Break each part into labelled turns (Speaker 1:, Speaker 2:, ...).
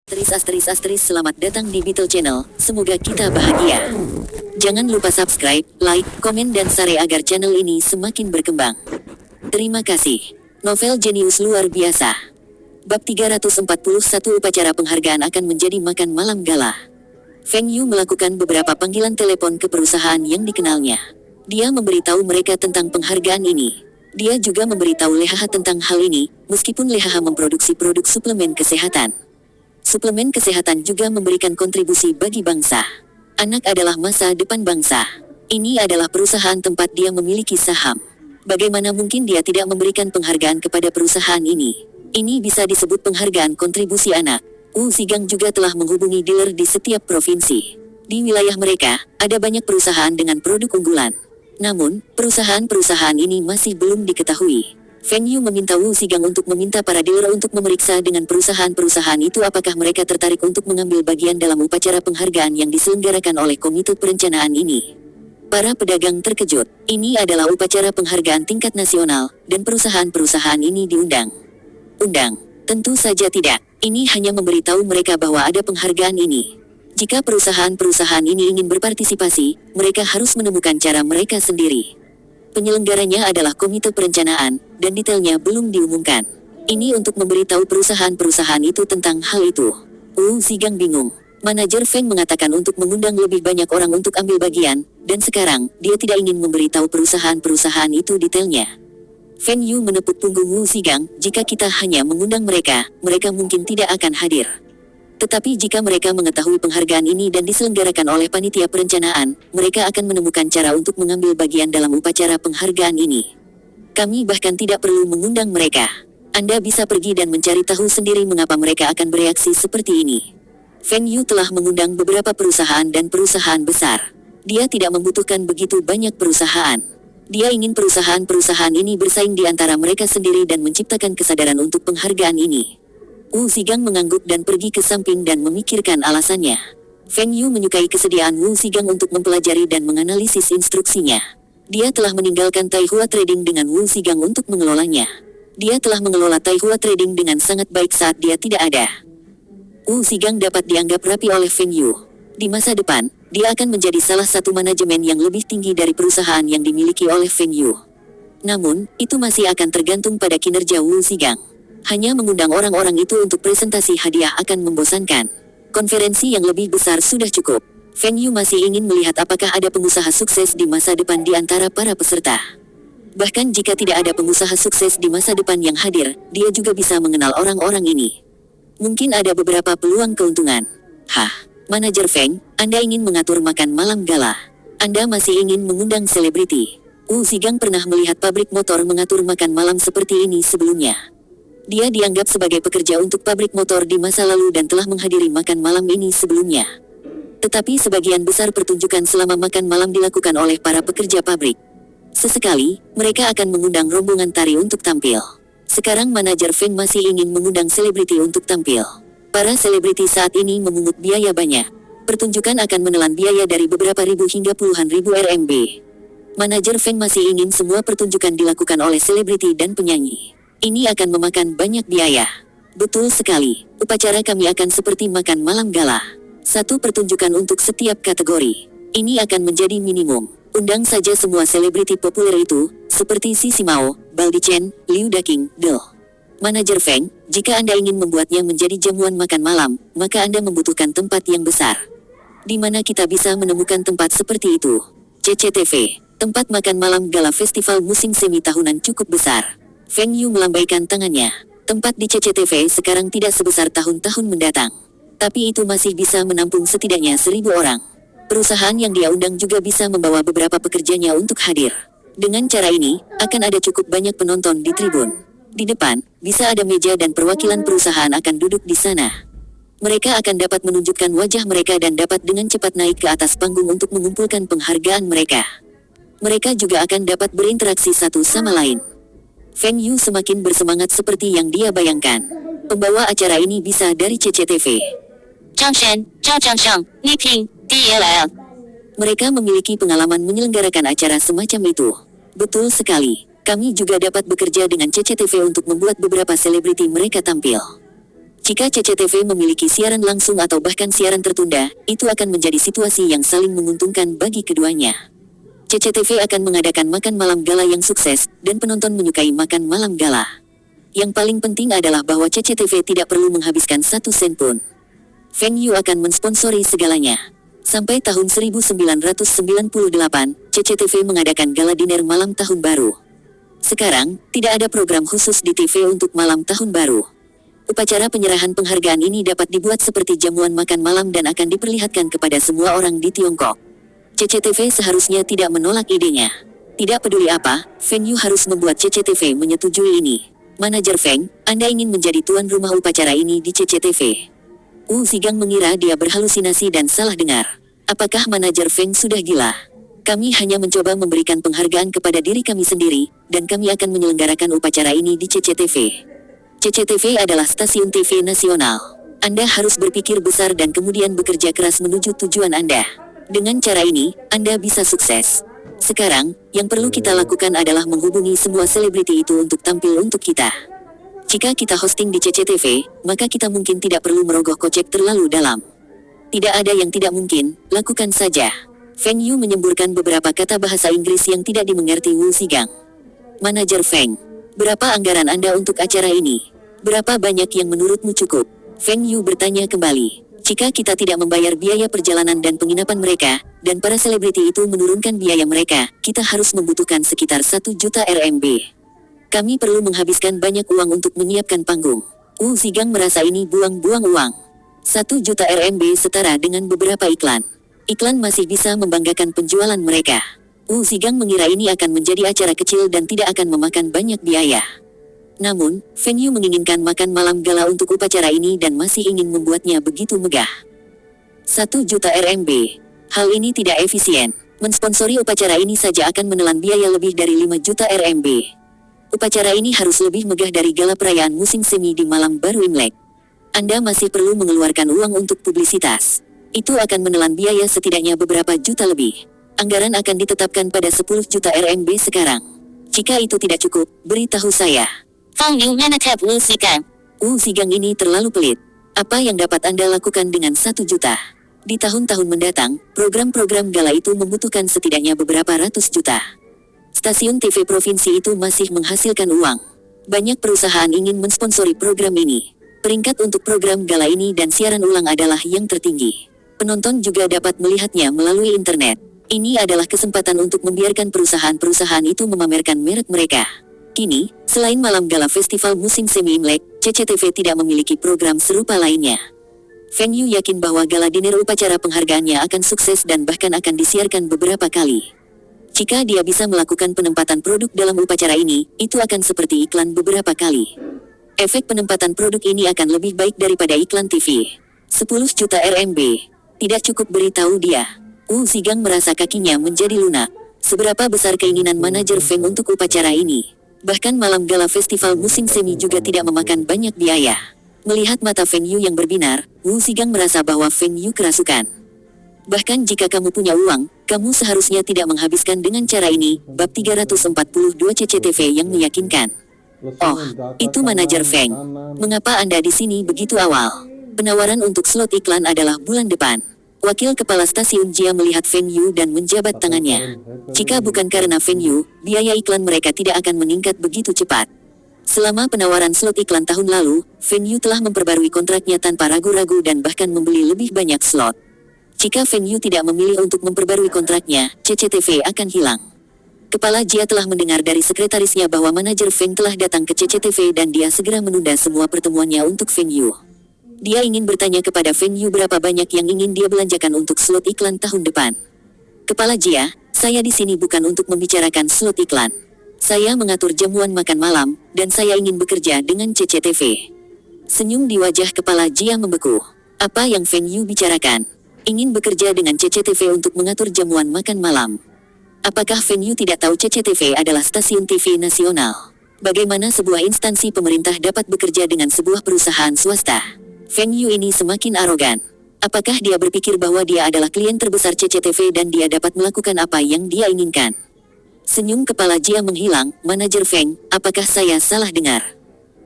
Speaker 1: Selamat datang di Beetle Channel, semoga kita bahagia. Jangan lupa subscribe, like, komen dan share agar channel ini semakin berkembang. Terima kasih. Novel jenius luar biasa. Bab 341 upacara penghargaan akan menjadi makan malam gala. Feng Yu melakukan beberapa panggilan telepon ke perusahaan yang dikenalnya. Dia memberitahu mereka tentang penghargaan ini. Dia juga memberitahu Lehaha tentang hal ini, meskipun Lehaha memproduksi produk suplemen kesehatan. Suplemen kesehatan juga memberikan kontribusi bagi bangsa. Anak adalah masa depan bangsa. Ini adalah perusahaan tempat dia memiliki saham. Bagaimana mungkin dia tidak memberikan penghargaan kepada perusahaan ini? Ini bisa disebut penghargaan kontribusi anak. Wu Zigang juga telah menghubungi dealer di setiap provinsi. Di wilayah mereka, ada banyak perusahaan dengan produk unggulan. Namun, perusahaan-perusahaan ini masih belum diketahui. Feng Yu meminta Wu Zigang untuk meminta para dealer untuk memeriksa dengan perusahaan-perusahaan itu apakah mereka tertarik untuk mengambil bagian dalam upacara penghargaan yang diselenggarakan oleh Komite Perencanaan ini. Para pedagang terkejut. Ini adalah upacara penghargaan tingkat nasional, dan perusahaan-perusahaan ini diundang. Undang? Tentu saja tidak. Ini hanya memberitahu mereka bahwa ada penghargaan ini. Jika perusahaan-perusahaan ini ingin berpartisipasi, mereka harus menemukan cara mereka sendiri. Penyelenggaranya adalah Komite Perencanaan, dan detailnya belum diumumkan. Ini untuk memberitahu perusahaan-perusahaan itu tentang hal itu. Wu Zigang bingung. Manajer Feng mengatakan untuk mengundang lebih banyak orang untuk ambil bagian, dan sekarang, dia tidak ingin memberitahu perusahaan-perusahaan itu detailnya. Feng Yu menepuk punggung Wu Zigang, jika kita hanya mengundang mereka, mereka mungkin tidak akan hadir. Tetapi jika mereka mengetahui penghargaan ini dan diselenggarakan oleh panitia perencanaan, mereka akan menemukan cara untuk mengambil bagian dalam upacara penghargaan ini. Kami bahkan tidak perlu mengundang mereka. Anda bisa pergi dan mencari tahu sendiri mengapa mereka akan bereaksi seperti ini. Feng Yu telah mengundang beberapa perusahaan dan perusahaan besar. Dia tidak membutuhkan begitu banyak perusahaan. Dia ingin perusahaan-perusahaan ini bersaing di antara mereka sendiri dan menciptakan kesadaran untuk penghargaan ini. Wu Zigang mengangguk dan pergi ke samping dan memikirkan alasannya. Feng Yu menyukai kesediaan Wu Zigang untuk mempelajari dan menganalisis instruksinya. Dia telah meninggalkan Taihua Trading dengan Wu Zigang untuk mengelolanya. Dia telah mengelola Taihua Trading dengan sangat baik saat dia tidak ada. Wu Zigang dapat dianggap rapi oleh Feng Yu. Di masa depan, dia akan menjadi salah satu manajemen yang lebih tinggi dari perusahaan yang dimiliki oleh Feng Yu. Namun, itu masih akan tergantung pada kinerja Wu Zigang. Hanya mengundang orang-orang itu untuk presentasi hadiah akan membosankan. Konferensi yang lebih besar sudah cukup. Feng Yu masih ingin melihat apakah ada pengusaha sukses di masa depan di antara para peserta. Bahkan jika tidak ada pengusaha sukses di masa depan yang hadir, dia juga bisa mengenal orang-orang ini. Mungkin ada beberapa peluang keuntungan. Manajer Feng, Anda ingin mengatur makan malam gala. Anda masih ingin mengundang selebriti. Wu Zigang pernah melihat pabrik motor mengatur makan malam seperti ini sebelumnya. Dia dianggap sebagai pekerja untuk pabrik motor di masa lalu dan telah menghadiri makan malam ini sebelumnya. Tetapi sebagian besar pertunjukan selama makan malam dilakukan oleh para pekerja pabrik. Sesekali, mereka akan mengundang rombongan tari untuk tampil. Sekarang manajer Feng masih ingin mengundang selebriti untuk tampil. Para selebriti saat ini memungut biaya banyak. Pertunjukan akan menelan biaya dari beberapa ribu hingga puluhan ribu RMB. Manajer Feng masih ingin semua pertunjukan dilakukan oleh selebriti dan penyanyi. Ini akan memakan banyak biaya. Betul sekali. Upacara kami akan seperti makan malam gala. Satu pertunjukan untuk setiap kategori. Ini akan menjadi minimum. Undang saja semua selebriti populer itu, seperti Sisi Mao, Baldi Chen, Liu Daking, Manajer Feng, jika Anda ingin membuatnya menjadi jamuan makan malam, maka Anda membutuhkan tempat yang besar. Di mana kita bisa menemukan tempat seperti itu? CCTV, tempat makan malam gala festival musim semi tahunan cukup besar. Feng Yu melambaikan tangannya. Tempat di CCTV sekarang tidak sebesar tahun-tahun mendatang. Tapi itu masih bisa menampung setidaknya 1.000 orang. Perusahaan yang dia undang juga bisa membawa beberapa pekerjanya untuk hadir. Dengan cara ini, akan ada cukup banyak penonton di tribun. Di depan, bisa ada meja dan perwakilan perusahaan akan duduk di sana. Mereka akan dapat menunjukkan wajah mereka dan dapat dengan cepat naik ke atas panggung untuk mengumpulkan penghargaan mereka. Mereka juga akan dapat berinteraksi satu sama lain. Feng Yu semakin bersemangat seperti yang dia bayangkan. Pembawa acara ini bisa dari CCTV. Zhang Shen, Zhao Jiangsheng, Li Ping, DLL. Mereka memiliki pengalaman menyelenggarakan acara semacam itu. Betul sekali. Kami juga dapat bekerja dengan CCTV untuk membuat beberapa selebriti mereka tampil. Jika CCTV memiliki siaran langsung atau bahkan siaran tertunda, itu akan menjadi situasi yang saling menguntungkan bagi keduanya. CCTV akan mengadakan makan malam gala yang sukses, dan penonton menyukai makan malam gala. Yang paling penting adalah bahwa CCTV tidak perlu menghabiskan 1 sen pun. Feng Yu akan mensponsori segalanya. Sampai tahun 1998, CCTV mengadakan gala dinner malam tahun baru. Sekarang, tidak ada program khusus di TV untuk malam tahun baru. Upacara penyerahan penghargaan ini dapat dibuat seperti jamuan makan malam dan akan diperlihatkan kepada semua orang di Tiongkok. CCTV seharusnya tidak menolak idenya. Tidak peduli apa, Feng Yu harus membuat CCTV menyetujui ini. Manajer Feng, Anda ingin menjadi tuan rumah upacara ini di CCTV. Wu Zigang mengira dia berhalusinasi dan salah dengar. Apakah manajer Feng sudah gila? Kami hanya mencoba memberikan penghargaan kepada diri kami sendiri, dan kami akan menyelenggarakan upacara ini di CCTV. CCTV adalah stasiun TV nasional. Anda harus berpikir besar dan kemudian bekerja keras menuju tujuan Anda. Dengan cara ini, Anda bisa sukses. Sekarang, yang perlu kita lakukan adalah menghubungi semua selebriti itu untuk tampil untuk kita. Jika kita hosting di CCTV, maka kita mungkin tidak perlu merogoh kocek terlalu dalam. Tidak ada yang tidak mungkin, lakukan saja. Feng Yu menyemburkan beberapa kata bahasa Inggris yang tidak dimengerti Wu Zigang. Manajer Feng, berapa anggaran Anda untuk acara ini? Berapa banyak yang menurutmu cukup? Feng Yu bertanya kembali. Jika kita tidak membayar biaya perjalanan dan penginapan mereka, dan para selebriti itu menurunkan biaya mereka, kita harus membutuhkan sekitar 1 juta RMB. Kami perlu menghabiskan banyak uang untuk menyiapkan panggung. Wu Zigang merasa ini buang-buang uang. 1 juta RMB setara dengan beberapa iklan. Iklan masih bisa membanggakan penjualan mereka. Wu Zigang mengira ini akan menjadi acara kecil dan tidak akan memakan banyak biaya. Namun, Feng Yu menginginkan makan malam gala untuk upacara ini dan masih ingin membuatnya begitu megah. 1 juta RMB. Hal ini tidak efisien. Mensponsori upacara ini saja akan menelan biaya lebih dari 5 juta RMB. Upacara ini harus lebih megah dari gala perayaan musim semi di malam baru Imlek. Anda masih perlu mengeluarkan uang untuk publisitas. Itu akan menelan biaya setidaknya beberapa juta lebih. Anggaran akan ditetapkan pada 10 juta RMB sekarang. Jika itu tidak cukup, beritahu saya. Feng Yu menatap Wu Zigang. Wu Zigang ini terlalu pelit. Apa yang dapat Anda lakukan dengan 1 juta? Di tahun-tahun mendatang, program-program gala itu membutuhkan setidaknya beberapa ratus juta. Stasiun TV provinsi itu masih menghasilkan uang. Banyak perusahaan ingin mensponsori program ini. Peringkat untuk program gala ini dan siaran ulang adalah yang tertinggi. Penonton juga dapat melihatnya melalui internet. Ini adalah kesempatan untuk membiarkan perusahaan-perusahaan itu memamerkan merek mereka. Kini, selain malam gala festival musim semi Imlek, CCTV tidak memiliki program serupa lainnya. Feng Yu yakin bahwa gala dinner upacara penghargaannya akan sukses dan bahkan akan disiarkan beberapa kali. Jika dia bisa melakukan penempatan produk dalam upacara ini, itu akan seperti iklan beberapa kali. Efek penempatan produk ini akan lebih baik daripada iklan TV. 10 juta RMB. Tidak cukup, beritahu dia. Wu Zigang merasa kakinya menjadi lunak. Seberapa besar keinginan manajer Feng untuk upacara ini? Bahkan malam gala festival musim semi juga tidak memakan banyak biaya. Melihat mata Feng Yu yang berbinar, Wu Zigang merasa bahwa Feng Yu kerasukan. Bahkan jika kamu punya uang, kamu seharusnya tidak menghabiskan dengan cara ini. Bab 342 CCTV yang meyakinkan. Oh, itu manajer Feng. Mengapa Anda di sini begitu awal? Penawaran untuk slot iklan adalah bulan depan. Wakil kepala stasiun Jia melihat Feng Yu dan menjabat tangannya. Jika bukan karena Feng Yu, biaya iklan mereka tidak akan meningkat begitu cepat. Selama penawaran slot iklan tahun lalu, Feng Yu telah memperbarui kontraknya tanpa ragu-ragu dan bahkan membeli lebih banyak slot. Jika Feng Yu tidak memilih untuk memperbarui kontraknya, CCTV akan hilang. Kepala Jia telah mendengar dari sekretarisnya bahwa manajer Feng telah datang ke CCTV dan dia segera menunda semua pertemuannya untuk Feng Yu. Dia ingin bertanya kepada Feng Yu berapa banyak yang ingin dia belanjakan untuk slot iklan tahun depan. Kepala Jia, saya di sini bukan untuk membicarakan slot iklan. Saya mengatur jamuan makan malam, dan saya ingin bekerja dengan CCTV. Senyum di wajah kepala Jia membeku. Apa yang Feng Yu bicarakan? Ingin bekerja dengan CCTV untuk mengatur jamuan makan malam. Apakah Feng Yu tidak tahu CCTV adalah stasiun TV nasional? Bagaimana sebuah instansi pemerintah dapat bekerja dengan sebuah perusahaan swasta? Feng Yu ini semakin arogan. Apakah dia berpikir bahwa dia adalah klien terbesar CCTV dan dia dapat melakukan apa yang dia inginkan? Senyum kepala Jia menghilang. Manajer Feng, apakah saya salah dengar?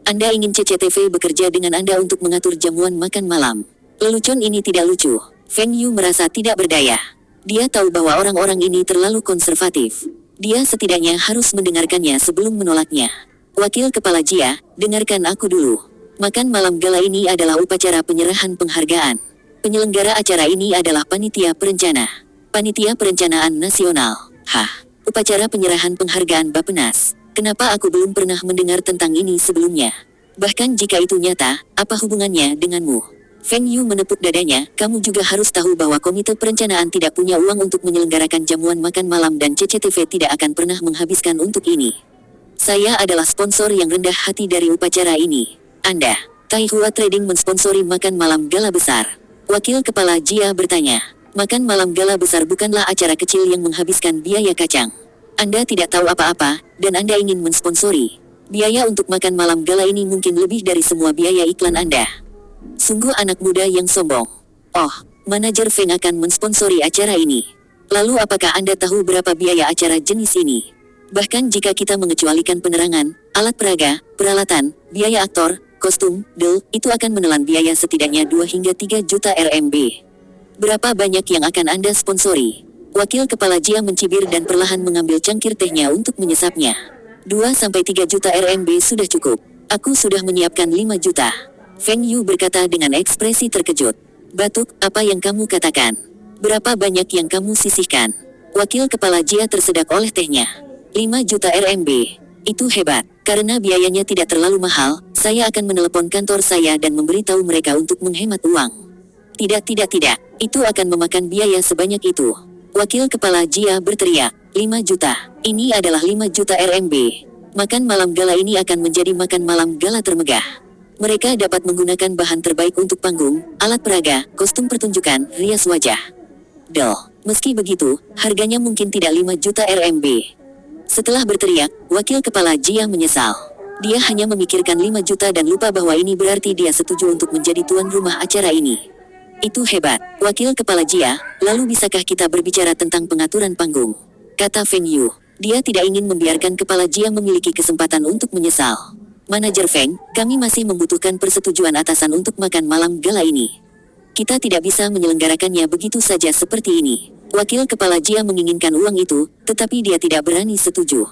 Speaker 1: Anda ingin CCTV bekerja dengan Anda untuk mengatur jamuan makan malam. Lelucon ini tidak lucu. Feng Yu merasa tidak berdaya. Dia tahu bahwa orang-orang ini terlalu konservatif. Dia setidaknya harus mendengarkannya sebelum menolaknya. Wakil Kepala Jia, dengarkan aku dulu. Makan malam gala ini adalah upacara penyerahan penghargaan. Penyelenggara acara ini adalah Panitia Perencana. Panitia Perencanaan Nasional. Hah, upacara penyerahan penghargaan Bappenas. Kenapa aku belum pernah mendengar tentang ini sebelumnya? Bahkan jika itu nyata, apa hubungannya denganmu? Feng Yu menepuk dadanya, kamu juga harus tahu bahwa Komite Perencanaan tidak punya uang untuk menyelenggarakan jamuan makan malam dan CCTV tidak akan pernah menghabiskan untuk ini. Saya adalah sponsor yang rendah hati dari upacara ini. Anda, Taihua Trading mensponsori makan malam gala besar. Wakil Kepala Jia bertanya, makan malam gala besar bukanlah acara kecil yang menghabiskan biaya kacang. Anda tidak tahu apa-apa, dan Anda ingin mensponsori. Biaya untuk makan malam gala ini mungkin lebih dari semua biaya iklan Anda. Sungguh anak muda yang sombong. Oh, manajer Feng akan mensponsori acara ini. Lalu apakah Anda tahu berapa biaya acara jenis ini? Bahkan jika kita mengecualikan penerangan, alat peraga, peralatan, biaya aktor, kostum, itu akan menelan biaya setidaknya 2 hingga 3 juta RMB. Berapa banyak yang akan Anda sponsori? Wakil Kepala Jia mencibir dan perlahan mengambil cangkir tehnya untuk menyesapnya. 2-3 juta RMB sudah cukup. Aku sudah menyiapkan 5 juta. Feng Yu berkata dengan ekspresi terkejut. Batuk, apa yang kamu katakan? Berapa banyak yang kamu sisihkan? Wakil Kepala Jia tersedak oleh tehnya. 5 juta RMB. Itu hebat. Karena biayanya tidak terlalu mahal, saya akan menelepon kantor saya dan memberitahu mereka untuk menghemat uang. Tidak. Itu akan memakan biaya sebanyak itu. Wakil Kepala Jia berteriak, 5 juta. Ini adalah 5 juta RMB. Makan malam gala ini akan menjadi makan malam gala termegah. Mereka dapat menggunakan bahan terbaik untuk panggung, alat peraga, kostum pertunjukan, rias wajah. Meski begitu, harganya mungkin tidak 5 juta RMB. Setelah berteriak, Wakil Kepala Jia menyesal. Dia hanya memikirkan 5 juta dan lupa bahwa ini berarti dia setuju untuk menjadi tuan rumah acara ini. Itu hebat, Wakil Kepala Jia, lalu bisakah kita berbicara tentang pengaturan panggung? Kata Feng Yu. Dia tidak ingin membiarkan Kepala Jia memiliki kesempatan untuk menyesal. Manajer Feng, kami masih membutuhkan persetujuan atasan untuk makan malam gala ini. Kita tidak bisa menyelenggarakannya begitu saja seperti ini. Wakil Kepala Jia menginginkan uang itu, tetapi dia tidak berani setuju.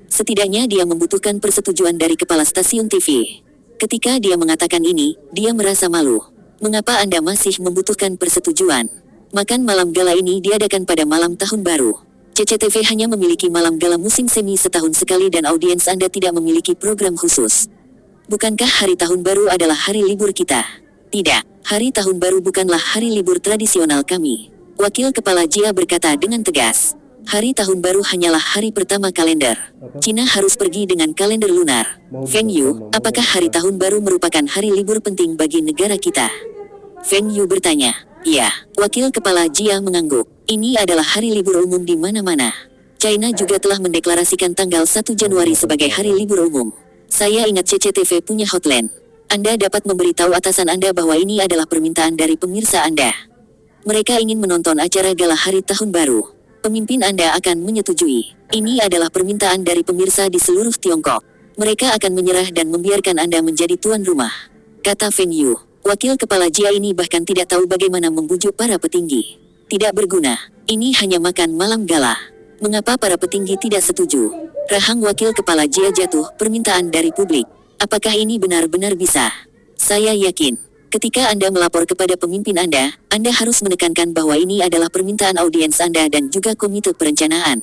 Speaker 1: Setidaknya dia membutuhkan persetujuan dari kepala stasiun TV. Ketika dia mengatakan ini, dia merasa malu. Mengapa Anda masih membutuhkan persetujuan? Makan malam gala ini diadakan pada malam tahun baru. CCTV hanya memiliki malam gala musim semi setahun sekali dan audiens Anda tidak memiliki program khusus. Bukankah hari tahun baru adalah hari libur kita? Tidak, hari tahun baru bukanlah hari libur tradisional kami. Wakil Kepala Jia berkata dengan tegas. Hari tahun baru hanyalah hari pertama kalender. Cina harus pergi dengan kalender lunar. Feng Yu, apakah hari tahun baru merupakan hari libur penting bagi negara kita? Feng Yu bertanya. Ya, Wakil Kepala Jia mengangguk. Ini adalah hari libur umum di mana-mana. China juga telah mendeklarasikan tanggal 1 Januari sebagai hari libur umum. Saya ingat CCTV punya hotline. Anda dapat memberitahu atasan Anda bahwa ini adalah permintaan dari pemirsa Anda. Mereka ingin menonton acara gala hari tahun baru. Pemimpin Anda akan menyetujui. Ini adalah permintaan dari pemirsa di seluruh Tiongkok. Mereka akan menyerah dan membiarkan Anda menjadi tuan rumah. Kata Feng Yu. Wakil Kepala Jia ini bahkan tidak tahu bagaimana membujuk para petinggi. Tidak berguna. Ini hanya makan malam gala. Mengapa para petinggi tidak setuju? Rahang Wakil Kepala Jia jatuh, permintaan dari publik. Apakah ini benar-benar bisa? Saya yakin. Ketika Anda melapor kepada pemimpin Anda harus menekankan bahwa ini adalah permintaan audiens Anda dan juga komite perencanaan.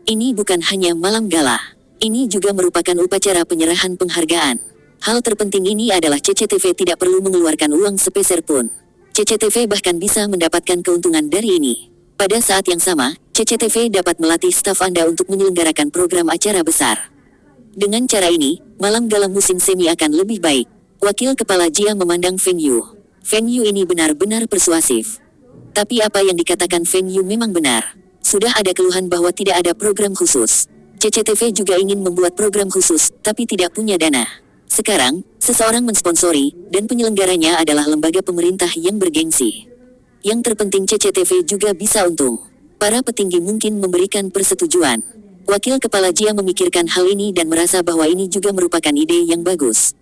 Speaker 1: Ini bukan hanya malam gala. Ini juga merupakan upacara penyerahan penghargaan. Hal terpenting ini adalah CCTV tidak perlu mengeluarkan uang sepeser pun. CCTV bahkan bisa mendapatkan keuntungan dari ini. Pada saat yang sama, CCTV dapat melatih staf Anda untuk menyelenggarakan program acara besar. Dengan cara ini, malam gala musim semi akan lebih baik. Wakil Kepala Jia memandang Feng Yu. Feng Yu ini benar-benar persuasif. Tapi apa yang dikatakan Feng Yu memang benar. Sudah ada keluhan bahwa tidak ada program khusus. CCTV juga ingin membuat program khusus, tapi tidak punya dana. Sekarang, seseorang mensponsori, dan penyelenggaranya adalah lembaga pemerintah yang bergengsi. Yang terpenting CCTV juga bisa untung. Para petinggi mungkin memberikan persetujuan. Wakil Kepala Jia memikirkan hal ini dan merasa bahwa ini juga merupakan ide yang bagus.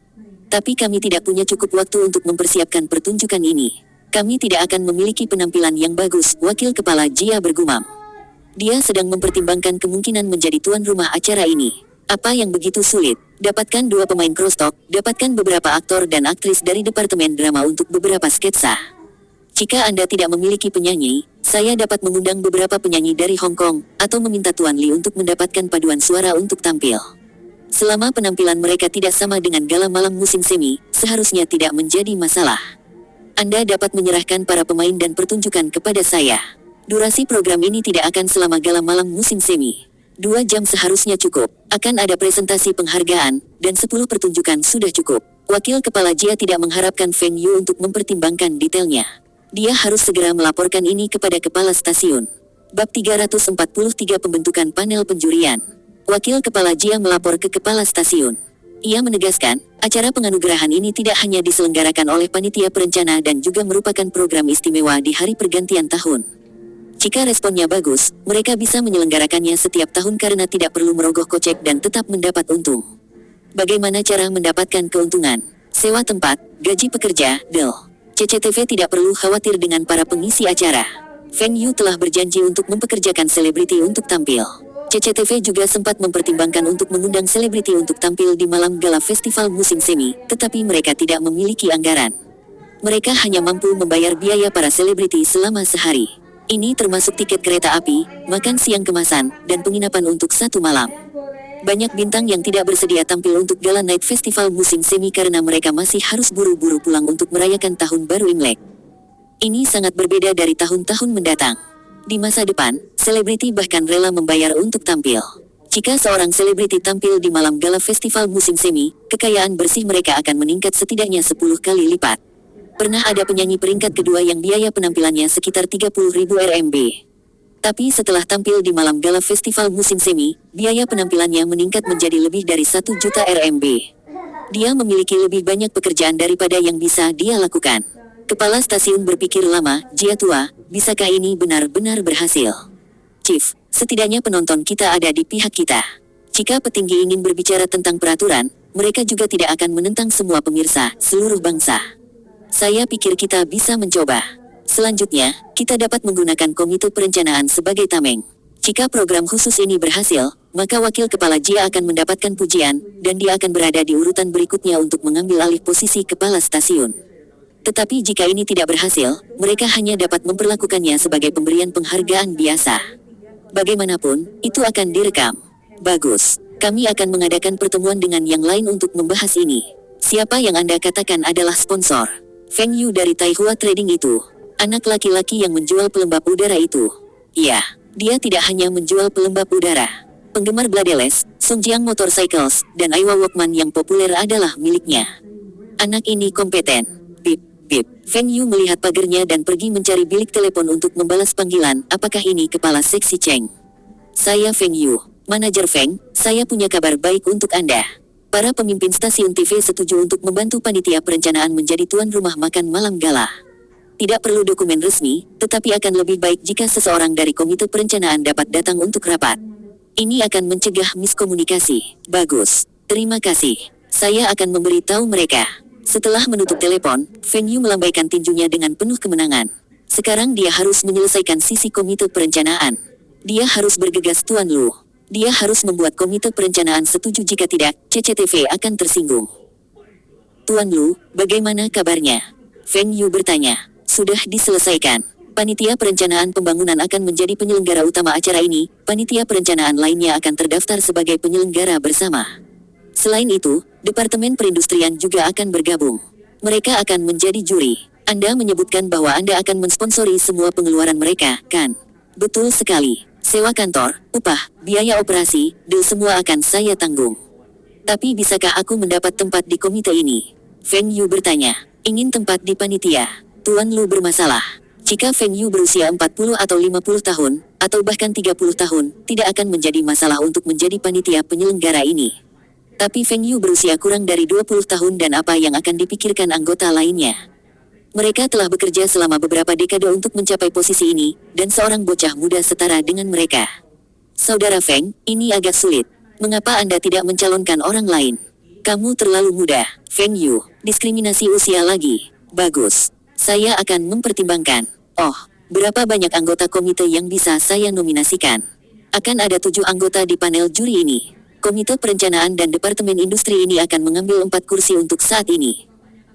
Speaker 1: Tapi kami tidak punya cukup waktu untuk mempersiapkan pertunjukan ini. Kami tidak akan memiliki penampilan yang bagus, Wakil Kepala Jia bergumam. Dia sedang mempertimbangkan kemungkinan menjadi tuan rumah acara ini. Apa yang begitu sulit? Dapatkan 2 pemain crosstalk, dapatkan beberapa aktor dan aktris dari departemen drama untuk beberapa sketsa. Jika Anda tidak memiliki penyanyi, saya dapat mengundang beberapa penyanyi dari Hong Kong, atau meminta Tuan Lee untuk mendapatkan paduan suara untuk tampil. Selama penampilan mereka tidak sama dengan gala malam musim semi, seharusnya tidak menjadi masalah. Anda dapat menyerahkan para pemain dan pertunjukan kepada saya. Durasi program ini tidak akan selama gala malam musim semi. 2 jam seharusnya cukup. Akan ada presentasi penghargaan, dan 10 pertunjukan sudah cukup. Wakil Kepala Jia tidak mengharapkan Feng Yu untuk mempertimbangkan detailnya. Dia harus segera melaporkan ini kepada Kepala Stasiun. Bab 343 Pembentukan Panel Penjurian. Wakil Kepala Jia melapor ke Kepala Stasiun. Ia menegaskan, acara penganugerahan ini tidak hanya diselenggarakan oleh panitia perencana dan juga merupakan program istimewa di hari pergantian tahun. Jika responnya bagus, mereka bisa menyelenggarakannya setiap tahun karena tidak perlu merogoh kocek dan tetap mendapat untung. Bagaimana cara mendapatkan keuntungan? Sewa tempat, gaji pekerja, del. CCTV tidak perlu khawatir dengan para pengisi acara. Feng Yu telah berjanji untuk mempekerjakan selebriti untuk tampil. CCTV juga sempat mempertimbangkan untuk mengundang selebriti untuk tampil di malam gala festival musim semi, tetapi mereka tidak memiliki anggaran. Mereka hanya mampu membayar biaya para selebriti selama sehari. Ini termasuk tiket kereta api, makan siang kemasan, dan penginapan untuk 1 malam. Banyak bintang yang tidak bersedia tampil untuk Gala Night Festival musim semi karena mereka masih harus buru-buru pulang untuk merayakan Tahun Baru Imlek. Ini sangat berbeda dari tahun-tahun mendatang. Di masa depan, selebriti bahkan rela membayar untuk tampil. Jika seorang selebriti tampil di malam Gala Festival musim semi, kekayaan bersih mereka akan meningkat setidaknya 10 kali lipat. Pernah ada penyanyi peringkat kedua yang biaya penampilannya sekitar 30.000 RMB. Tapi setelah tampil di malam gala festival musim semi, biaya penampilannya meningkat menjadi lebih dari 1 juta RMB. Dia memiliki lebih banyak pekerjaan daripada yang bisa dia lakukan. Kepala stasiun berpikir lama, Jia tua, bisakah ini benar-benar berhasil? Chief, setidaknya penonton kita ada di pihak kita. Jika petinggi ingin berbicara tentang peraturan, mereka juga tidak akan menentang semua pemirsa, seluruh bangsa. Saya pikir kita bisa mencoba. Selanjutnya, kita dapat menggunakan komite perencanaan sebagai tameng. Jika program khusus ini berhasil, maka wakil kepala Jia akan mendapatkan pujian, dan dia akan berada di urutan berikutnya untuk mengambil alih posisi kepala stasiun. Tetapi jika ini tidak berhasil, mereka hanya dapat memperlakukannya sebagai pemberian penghargaan biasa. Bagaimanapun, itu akan direkam. Bagus. Kami akan mengadakan pertemuan dengan yang lain untuk membahas ini. Siapa yang Anda katakan adalah sponsor? Feng Yu dari Taihua Trading itu. Anak laki-laki yang menjual pelembab udara itu. Iya, dia tidak hanya menjual pelembab udara. Penggemar Bladeles, Sungjiang Motorcycles, dan Aiwa Walkman yang populer adalah miliknya. Anak ini kompeten. Bip, bip. Feng Yu melihat pagernya dan pergi mencari bilik telepon untuk membalas panggilan. Apakah ini kepala seksi Cheng? Saya Feng Yu, manajer Feng. Saya punya kabar baik untuk Anda. Para pemimpin stasiun TV setuju untuk membantu panitia perencanaan menjadi tuan rumah makan malam gala. Tidak perlu dokumen resmi, tetapi akan lebih baik jika seseorang dari komite perencanaan dapat datang untuk rapat. Ini akan mencegah miskomunikasi. Bagus. Terima kasih. Saya akan memberitahu mereka. Setelah menutup telepon, Feng Yu melambaikan tinjunya dengan penuh kemenangan. Sekarang dia harus menyelesaikan sisi komite perencanaan. Dia harus bergegas Tuan Lu. Dia harus membuat komite perencanaan setuju, jika tidak, CCTV akan tersinggung. Tuan Lu, bagaimana kabarnya? Feng Yu bertanya. Sudah diselesaikan. Panitia perencanaan pembangunan akan menjadi penyelenggara utama acara ini, panitia perencanaan lainnya akan terdaftar sebagai penyelenggara bersama. Selain itu, Departemen Perindustrian juga akan bergabung. Mereka akan menjadi juri. Anda menyebutkan bahwa Anda akan mensponsori semua pengeluaran mereka, kan? Betul sekali. Sewa kantor, upah, biaya operasi, semua akan saya tanggung. Tapi bisakah aku mendapat tempat di komite ini? Feng Yu bertanya. Ingin tempat di panitia? Tuan Lu bermasalah. Jika Feng Yu berusia 40 atau 50 tahun, atau bahkan 30 tahun, tidak akan menjadi masalah untuk menjadi panitia penyelenggara ini. Tapi Feng Yu berusia kurang dari 20 tahun dan apa yang akan dipikirkan anggota lainnya? Mereka telah bekerja selama beberapa dekade untuk mencapai posisi ini, dan seorang bocah muda setara dengan mereka. Saudara Feng, ini agak sulit. Mengapa Anda tidak mencalonkan orang lain? Kamu terlalu muda, Feng Yu. Diskriminasi usia lagi. Bagus. Saya akan mempertimbangkan. Oh, berapa banyak anggota komite yang bisa saya nominasikan? Akan ada 7 anggota di panel juri ini. Komite Perencanaan dan Departemen Industri ini akan mengambil 4 kursi untuk saat ini.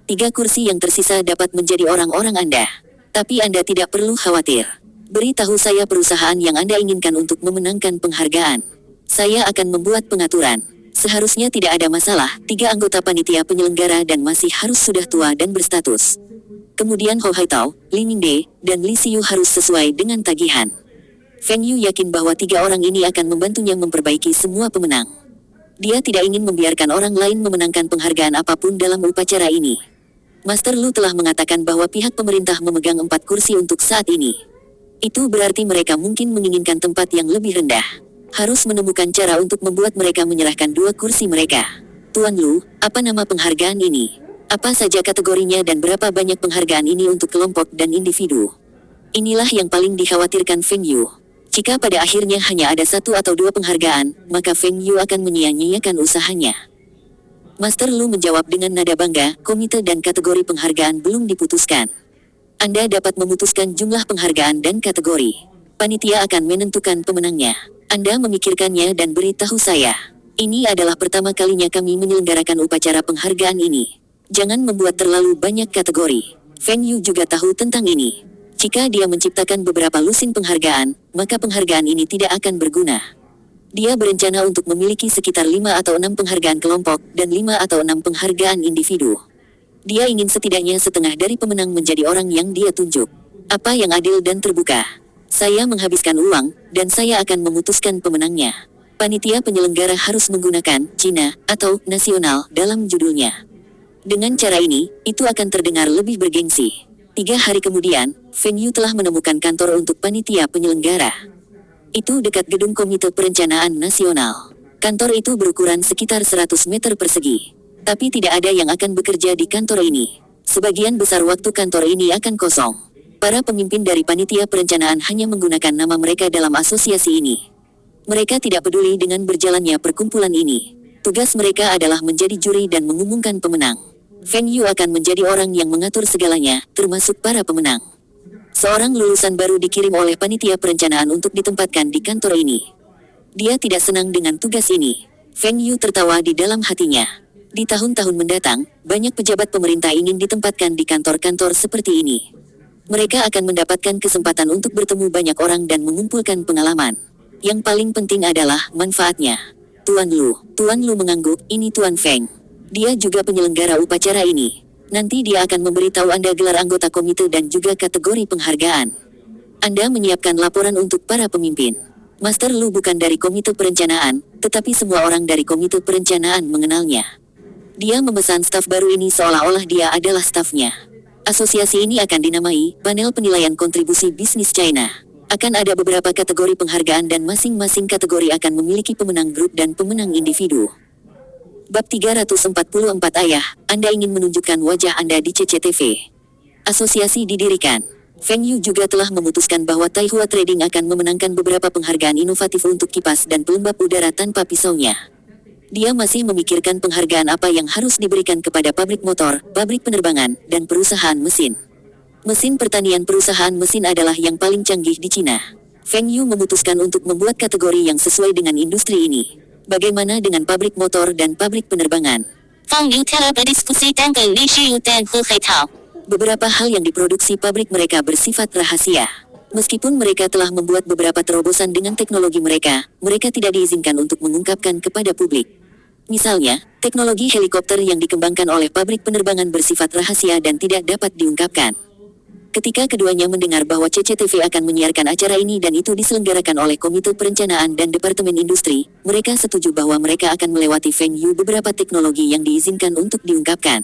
Speaker 1: 3 kursi yang tersisa dapat menjadi orang-orang Anda. Tapi Anda tidak perlu khawatir. Beritahu saya perusahaan yang Anda inginkan untuk memenangkan penghargaan. Saya akan membuat pengaturan. Seharusnya tidak ada masalah, 3 anggota panitia penyelenggara dan masih harus sudah tua dan berstatus. Kemudian Ho Haitao, Li Mingde, dan Li Xiu harus sesuai dengan tagihan. Feng Yu yakin bahwa 3 orang ini akan membantunya memperbaiki semua pemenang. Dia tidak ingin membiarkan orang lain memenangkan penghargaan apapun dalam upacara ini. Master Lu telah mengatakan bahwa pihak pemerintah memegang 4 kursi untuk saat ini. Itu berarti mereka mungkin menginginkan tempat yang lebih rendah. Harus menemukan cara untuk membuat mereka menyerahkan 2 kursi mereka. Tuan Lu, apa nama penghargaan ini? Apa saja kategorinya dan berapa banyak penghargaan ini untuk kelompok dan individu? Inilah yang paling dikhawatirkan Feng Yu. Jika pada akhirnya hanya ada 1 atau 2 penghargaan, maka Feng Yu akan menyia-nyiakan usahanya. Master Lu menjawab dengan nada bangga, komite dan kategori penghargaan belum diputuskan. Anda dapat memutuskan jumlah penghargaan dan kategori. Panitia akan menentukan pemenangnya. Anda memikirkannya dan beritahu saya. Ini adalah pertama kalinya kami menyelenggarakan upacara penghargaan ini. Jangan membuat terlalu banyak kategori. Feng Yu juga tahu tentang ini. Jika dia menciptakan beberapa lusin penghargaan, maka penghargaan ini tidak akan berguna. Dia berencana untuk memiliki sekitar 5 atau 6 penghargaan kelompok dan 5 atau 6 penghargaan individu. Dia ingin setidaknya setengah dari pemenang menjadi orang yang dia tunjuk. Apa yang adil dan terbuka. Saya menghabiskan uang, dan saya akan memutuskan pemenangnya. Panitia penyelenggara harus menggunakan Cina atau nasional dalam judulnya. Dengan cara ini, itu akan terdengar lebih bergengsi. 3 hari kemudian, Feng Yu telah menemukan kantor untuk panitia penyelenggara. Itu dekat gedung Komite Perencanaan Nasional. Kantor itu berukuran sekitar 100 meter persegi. Tapi tidak ada yang akan bekerja di kantor ini. Sebagian besar waktu kantor ini akan kosong. Para pemimpin dari panitia perencanaan hanya menggunakan nama mereka dalam asosiasi ini. Mereka tidak peduli dengan berjalannya perkumpulan ini. Tugas mereka adalah menjadi juri dan mengumumkan pemenang. Feng Yu akan menjadi orang yang mengatur segalanya, termasuk para pemenang. Seorang lulusan baru dikirim oleh panitia perencanaan untuk ditempatkan di kantor ini. Dia tidak senang dengan tugas ini. Feng Yu tertawa di dalam hatinya. Di tahun-tahun mendatang, banyak pejabat pemerintah ingin ditempatkan di kantor-kantor seperti ini. Mereka akan mendapatkan kesempatan untuk bertemu banyak orang dan mengumpulkan pengalaman. Yang paling penting adalah manfaatnya. Tuan Lu mengangguk, ini Tuan Feng. Dia juga penyelenggara upacara ini. Nanti dia akan memberitahu Anda gelar anggota komite dan juga kategori penghargaan. Anda menyiapkan laporan untuk para pemimpin. Master Lu bukan dari komite perencanaan, tetapi semua orang dari komite perencanaan mengenalnya. Dia memesan staf baru ini seolah-olah dia adalah stafnya. Asosiasi ini akan dinamai Panel Penilaian Kontribusi Bisnis China. Akan ada beberapa kategori penghargaan dan masing-masing kategori akan memiliki pemenang grup dan pemenang individu. Bab 344 Ayah, Anda ingin menunjukkan wajah Anda di CCTV. Asosiasi didirikan. Feng Yu juga telah memutuskan bahwa Taihua Trading akan memenangkan beberapa penghargaan inovatif untuk kipas dan pelembab udara tanpa pisaunya. Dia masih memikirkan penghargaan apa yang harus diberikan kepada pabrik motor, pabrik penerbangan, dan perusahaan mesin. Mesin pertanian perusahaan mesin adalah yang paling canggih di Cina. Feng Yu memutuskan untuk membuat kategori yang sesuai dengan industri ini. Bagaimana dengan pabrik motor dan pabrik penerbangan?
Speaker 2: Feng Yu telah berdiskusi dengan Li Xiu dan Hu Haitao.
Speaker 1: Beberapa hal yang diproduksi pabrik mereka bersifat rahasia. Meskipun mereka telah membuat beberapa terobosan dengan teknologi mereka, mereka tidak diizinkan untuk mengungkapkan kepada publik. Misalnya, teknologi helikopter yang dikembangkan oleh pabrik penerbangan bersifat rahasia dan tidak dapat diungkapkan. Ketika keduanya mendengar bahwa CCTV akan menyiarkan acara ini dan itu diselenggarakan oleh Komite Perencanaan dan Departemen Industri, mereka setuju bahwa mereka akan melewati Feng Yu beberapa teknologi yang diizinkan untuk diungkapkan.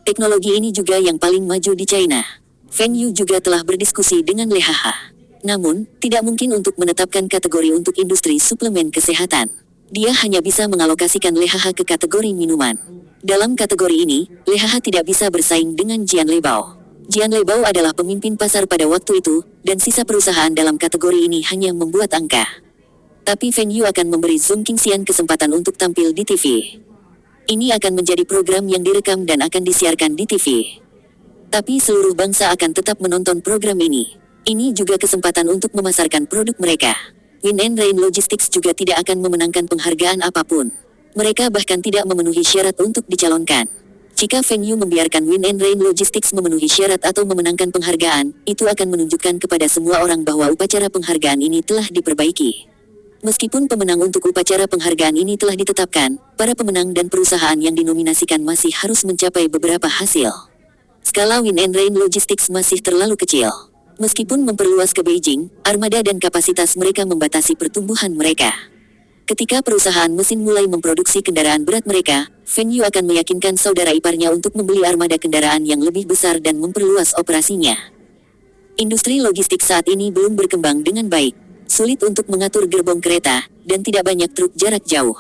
Speaker 1: Teknologi ini juga yang paling maju di China. Feng Yu juga telah berdiskusi dengan Li Haha. Namun, tidak mungkin untuk menetapkan kategori untuk industri suplemen kesehatan. Dia hanya bisa mengalokasikan Li Haha ke kategori minuman. Dalam kategori ini, Li Haha tidak bisa bersaing dengan Jian Leibao. Jian Leibao adalah pemimpin pasar pada waktu itu, dan sisa perusahaan dalam kategori ini hanya membuat angka. Tapi Feng Yu akan memberi Zhong Qingxian kesempatan untuk tampil di TV. Ini akan menjadi program yang direkam dan akan disiarkan di TV. Tapi seluruh bangsa akan tetap menonton program ini. Ini juga kesempatan untuk memasarkan produk mereka. Wind and Rain Logistics juga tidak akan memenangkan penghargaan apapun. Mereka bahkan tidak memenuhi syarat untuk dicalonkan. Jika venue membiarkan Wind and Rain Logistics memenuhi syarat atau memenangkan penghargaan, itu akan menunjukkan kepada semua orang bahwa upacara penghargaan ini telah diperbaiki. Meskipun pemenang untuk upacara penghargaan ini telah ditetapkan, para pemenang dan perusahaan yang dinominasikan masih harus mencapai beberapa hasil. Skala Wind and Rain Logistics masih terlalu kecil. Meskipun memperluas ke Beijing, armada dan kapasitas mereka membatasi pertumbuhan mereka. Ketika perusahaan mesin mulai memproduksi kendaraan berat mereka, venue akan meyakinkan saudara iparnya untuk membeli armada kendaraan yang lebih besar dan memperluas operasinya. Industri logistik saat ini belum berkembang dengan baik. Sulit untuk mengatur gerbong kereta, dan tidak banyak truk jarak jauh.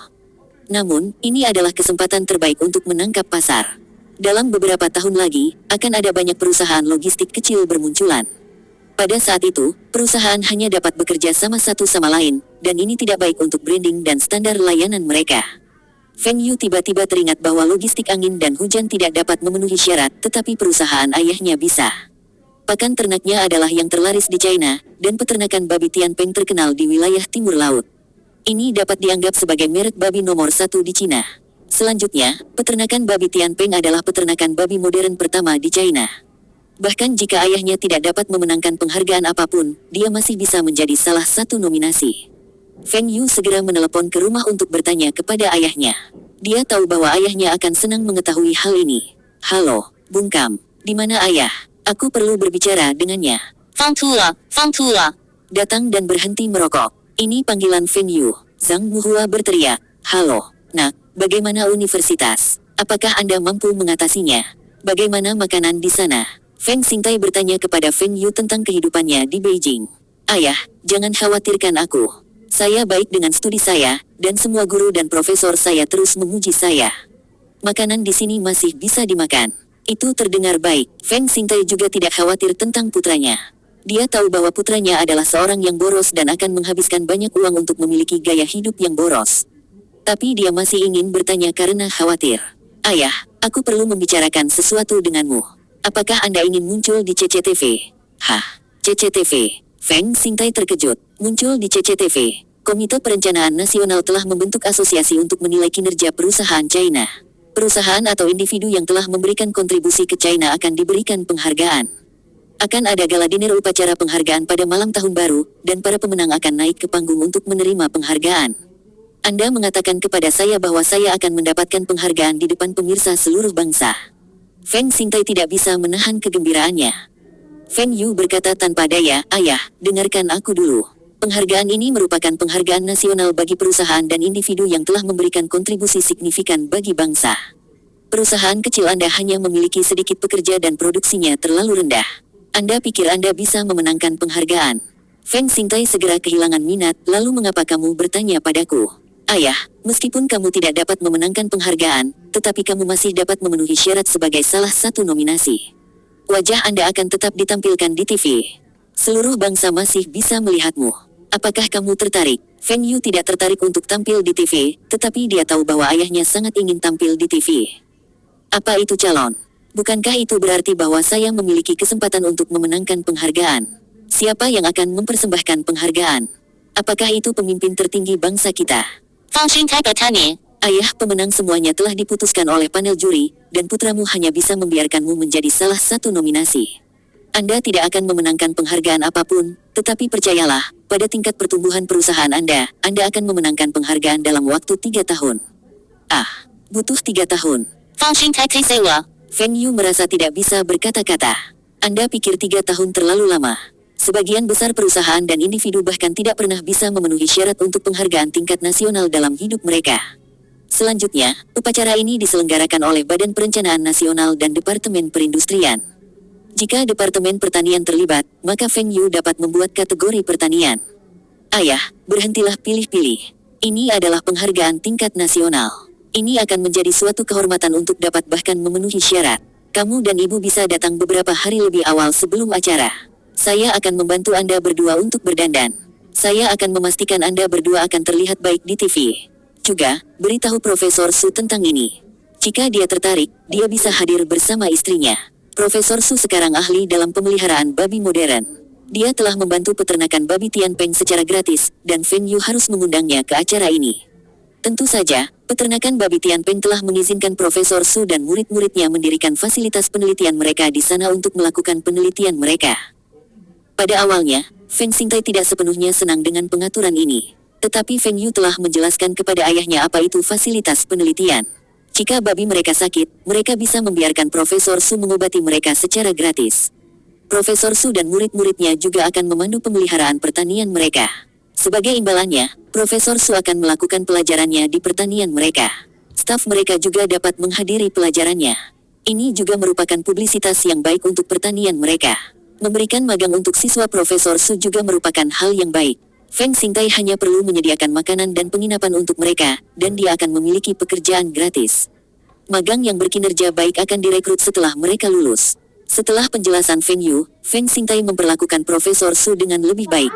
Speaker 1: Namun, ini adalah kesempatan terbaik untuk menangkap pasar. Dalam beberapa tahun lagi, akan ada banyak perusahaan logistik kecil bermunculan. Pada saat itu, perusahaan hanya dapat bekerja sama satu sama lain, dan ini tidak baik untuk branding dan standar layanan mereka. Venue tiba-tiba teringat bahwa logistik angin dan hujan tidak dapat memenuhi syarat, tetapi perusahaan ayahnya bisa. Pakan ternaknya adalah yang terlaris di China, dan peternakan babi Tianpeng terkenal di wilayah timur laut. Ini dapat dianggap sebagai merek babi nomor 1 di China. Selanjutnya, peternakan babi Tianpeng adalah peternakan babi modern pertama di China. Bahkan jika ayahnya tidak dapat memenangkan penghargaan apapun, dia masih bisa menjadi salah satu nominasi. Feng Yu segera menelepon ke rumah untuk bertanya kepada ayahnya. Dia tahu bahwa ayahnya akan senang mengetahui hal ini. Halo, Bung Kam. Di mana ayah? Aku perlu berbicara dengannya.
Speaker 2: Fang Tu了.
Speaker 1: Datang dan berhenti merokok. Ini panggilan Feng Yu. Zhang Muhua berteriak. Halo, nak, bagaimana universitas? Apakah Anda mampu mengatasinya? Bagaimana makanan di sana? Feng Xingtai bertanya kepada Feng Yu tentang kehidupannya di Beijing. Ayah, jangan khawatirkan aku. Saya baik dengan studi saya, dan semua guru dan profesor saya terus memuji saya. Makanan di sini masih bisa dimakan. Itu terdengar baik. Feng Xingtai juga tidak khawatir tentang putranya. Dia tahu bahwa putranya adalah seorang yang boros dan akan menghabiskan banyak uang untuk memiliki gaya hidup yang boros. Tapi dia masih ingin bertanya karena khawatir. Ayah, aku perlu membicarakan sesuatu denganmu. Apakah Anda ingin muncul di CCTV? Hah, CCTV? Feng Xingtai terkejut. Muncul di CCTV. Komite Perencanaan Nasional telah membentuk asosiasi untuk menilai kinerja perusahaan China. Perusahaan atau individu yang telah memberikan kontribusi ke China akan diberikan penghargaan. Akan ada gala dinner upacara penghargaan pada malam tahun baru, dan para pemenang akan naik ke panggung untuk menerima penghargaan. Anda mengatakan kepada saya bahwa saya akan mendapatkan penghargaan di depan pemirsa seluruh bangsa. Feng Xingtai tidak bisa menahan kegembiraannya. Feng Yu berkata tanpa daya, ayah, dengarkan aku dulu. Penghargaan ini merupakan penghargaan nasional bagi perusahaan dan individu yang telah memberikan kontribusi signifikan bagi bangsa. Perusahaan kecil Anda hanya memiliki sedikit pekerja dan produksinya terlalu rendah. Anda pikir Anda bisa memenangkan penghargaan? Feng Xingtai segera kehilangan minat, lalu mengapa kamu bertanya padaku? Ayah, meskipun kamu tidak dapat memenangkan penghargaan, tetapi kamu masih dapat memenuhi syarat sebagai salah satu nominasi. Wajah Anda akan tetap ditampilkan di TV. Seluruh bangsa masih bisa melihatmu. Apakah kamu tertarik? Feng Yu tidak tertarik untuk tampil di TV, tetapi dia tahu bahwa ayahnya sangat ingin tampil di TV. Apa itu calon? Bukankah itu berarti bahwa saya memiliki kesempatan untuk memenangkan penghargaan? Siapa yang akan mempersembahkan penghargaan? Apakah itu pemimpin tertinggi bangsa kita?
Speaker 2: 放心开个他年
Speaker 1: Ayah, pemenang semuanya telah diputuskan oleh panel juri, dan putramu hanya bisa membiarkanmu menjadi salah satu nominasi. Anda tidak akan memenangkan penghargaan apapun, tetapi percayalah, pada tingkat pertumbuhan perusahaan Anda akan memenangkan penghargaan dalam waktu 3 tahun. Ah, butuh 3 tahun.
Speaker 2: 放心开 KC 了
Speaker 1: Feng Yu merasa tidak bisa berkata-kata. Anda pikir 3 tahun terlalu lama? Sebagian besar perusahaan dan individu bahkan tidak pernah bisa memenuhi syarat untuk penghargaan tingkat nasional dalam hidup mereka. Selanjutnya, upacara ini diselenggarakan oleh Badan Perencanaan Nasional dan Departemen Perindustrian. Jika Departemen Pertanian terlibat, maka Feng Yu dapat membuat kategori pertanian. Ayah, berhentilah pilih-pilih. Ini adalah penghargaan tingkat nasional. Ini akan menjadi suatu kehormatan untuk dapat bahkan memenuhi syarat. Kamu dan ibu bisa datang beberapa hari lebih awal sebelum acara. Saya akan membantu Anda berdua untuk berdandan. Saya akan memastikan Anda berdua akan terlihat baik di TV. Juga, beritahu Profesor Su tentang ini. Jika dia tertarik, dia bisa hadir bersama istrinya. Profesor Su sekarang ahli dalam pemeliharaan babi modern. Dia telah membantu peternakan babi Tianpeng secara gratis, dan Feng Yu harus mengundangnya ke acara ini. Tentu saja, peternakan babi Tianpeng telah mengizinkan Profesor Su dan murid-muridnya mendirikan fasilitas penelitian mereka di sana untuk melakukan penelitian mereka. Pada awalnya, Feng Xingtai tidak sepenuhnya senang dengan pengaturan ini. Tetapi Feng Yu telah menjelaskan kepada ayahnya apa itu fasilitas penelitian. Jika babi mereka sakit, mereka bisa membiarkan Profesor Su mengobati mereka secara gratis. Profesor Su dan murid-muridnya juga akan memandu pemeliharaan pertanian mereka. Sebagai imbalannya, Profesor Su akan melakukan pelajarannya di pertanian mereka. Staf mereka juga dapat menghadiri pelajarannya. Ini juga merupakan publisitas yang baik untuk pertanian mereka. Memberikan magang untuk siswa Profesor Su juga merupakan hal yang baik. Feng Xingtai hanya perlu menyediakan makanan dan penginapan untuk mereka, dan dia akan memiliki pekerjaan gratis. Magang yang berkinerja baik akan direkrut setelah mereka lulus. Setelah penjelasan Feng Yu, Feng Xingtai memperlakukan Profesor Su dengan lebih baik.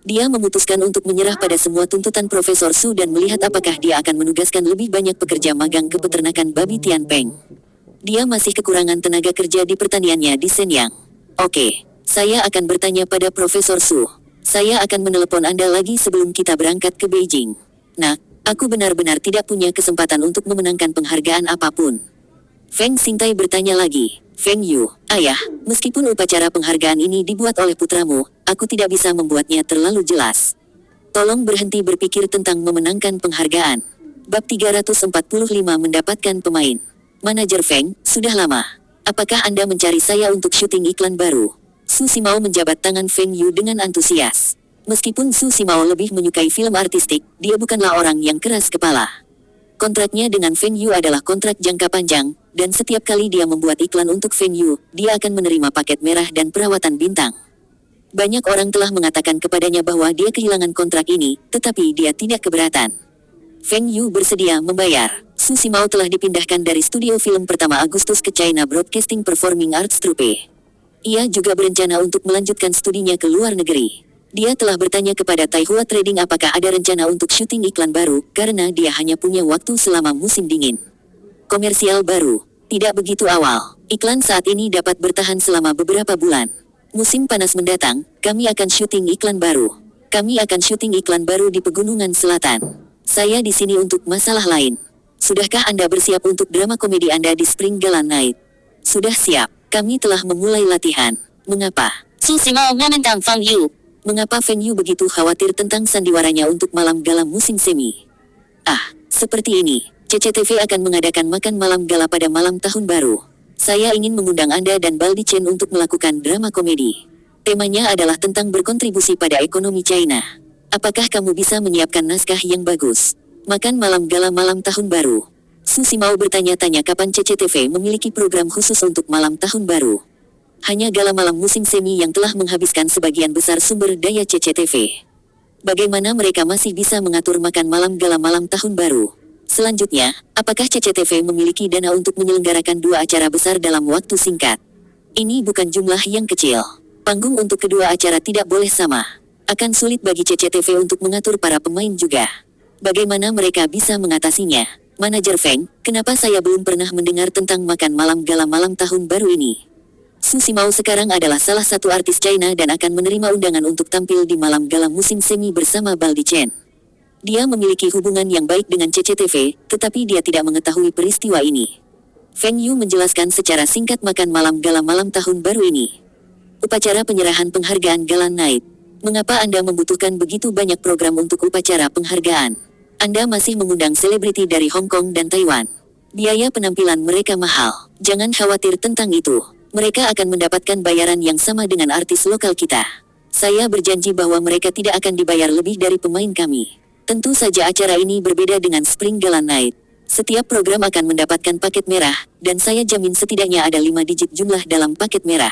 Speaker 1: Dia memutuskan untuk menyerah pada semua tuntutan Profesor Su dan melihat apakah dia akan menugaskan lebih banyak pekerja magang ke peternakan babi Tianpeng. Dia masih kekurangan tenaga kerja di pertaniannya di Shenyang. Oke, saya akan bertanya pada Profesor Su. Saya akan menelepon Anda lagi sebelum kita berangkat ke Beijing. Nak, aku benar-benar tidak punya kesempatan untuk memenangkan penghargaan apapun. Feng Xingtai bertanya lagi. Feng Yu, ayah, meskipun upacara penghargaan ini dibuat oleh putramu, aku tidak bisa membuatnya terlalu jelas. Tolong berhenti berpikir tentang memenangkan penghargaan. Bab 345 mendapatkan pemain. Manajer Feng, sudah lama. Apakah Anda mencari saya untuk syuting iklan baru? Su Simao menjabat tangan Feng Yu dengan antusias. Meskipun Su Simao lebih menyukai film artistik, dia bukanlah orang yang keras kepala. Kontraknya dengan Feng Yu adalah kontrak jangka panjang, dan setiap kali dia membuat iklan untuk Feng Yu, dia akan menerima paket merah dan perawatan bintang. Banyak orang telah mengatakan kepadanya bahwa dia kehilangan kontrak ini, tetapi dia tidak keberatan. Feng Yu bersedia membayar. Su Simao telah dipindahkan dari studio film pertama Agustus ke China Broadcasting Performing Arts Troupe. Ia juga berencana untuk melanjutkan studinya ke luar negeri. Dia telah bertanya kepada Taihua Trading apakah ada rencana untuk syuting iklan baru, karena dia hanya punya waktu selama musim dingin. Komersial baru. Tidak begitu awal. Iklan saat ini dapat bertahan selama beberapa bulan. Musim panas mendatang, kami akan syuting iklan baru. Kami akan syuting iklan baru di Pegunungan Selatan. Saya di sini untuk masalah lain. Sudahkah Anda bersiap untuk drama komedi Anda di Spring Gala Night? Sudah siap. Kami telah memulai latihan. Mengapa?
Speaker 2: Su Simao menentang Feng Yu.
Speaker 1: Mengapa Feng Yu begitu khawatir tentang sandiwaranya untuk malam gala musim semi? Seperti ini. CCTV akan mengadakan makan malam gala pada malam tahun baru. Saya ingin mengundang Anda dan Baldi Chen untuk melakukan drama komedi. Temanya adalah tentang berkontribusi pada ekonomi China. Apakah kamu bisa menyiapkan naskah yang bagus? Makan malam gala malam tahun baru. Su Simao bertanya-tanya kapan CCTV memiliki program khusus untuk malam tahun baru. Hanya gala malam musim semi yang telah menghabiskan sebagian besar sumber daya CCTV. Bagaimana mereka masih bisa mengatur makan malam gala malam tahun baru? Selanjutnya, apakah CCTV memiliki dana untuk menyelenggarakan 2 acara besar dalam waktu singkat? Ini bukan jumlah yang kecil. Panggung untuk kedua acara tidak boleh sama. Akan sulit bagi CCTV untuk mengatur para pemain juga. Bagaimana mereka bisa mengatasinya? Manajer Feng, kenapa saya belum pernah mendengar tentang makan malam gala malam tahun baru ini? Su Simao sekarang adalah salah satu artis China dan akan menerima undangan untuk tampil di malam gala musim semi bersama Baldi Chen. Dia memiliki hubungan yang baik dengan CCTV, tetapi dia tidak mengetahui peristiwa ini. Feng Yu menjelaskan secara singkat makan malam gala malam tahun baru ini. Upacara penyerahan penghargaan Gala Night. Mengapa Anda membutuhkan begitu banyak program untuk upacara penghargaan? Anda masih mengundang selebriti dari Hong Kong dan Taiwan. Biaya penampilan mereka mahal. Jangan khawatir tentang itu. Mereka akan mendapatkan bayaran yang sama dengan artis lokal kita. Saya berjanji bahwa mereka tidak akan dibayar lebih dari pemain kami. Tentu saja acara ini berbeda dengan Spring Gala Night. Setiap program akan mendapatkan paket merah, dan saya jamin setidaknya ada 5 digit jumlah dalam paket merah.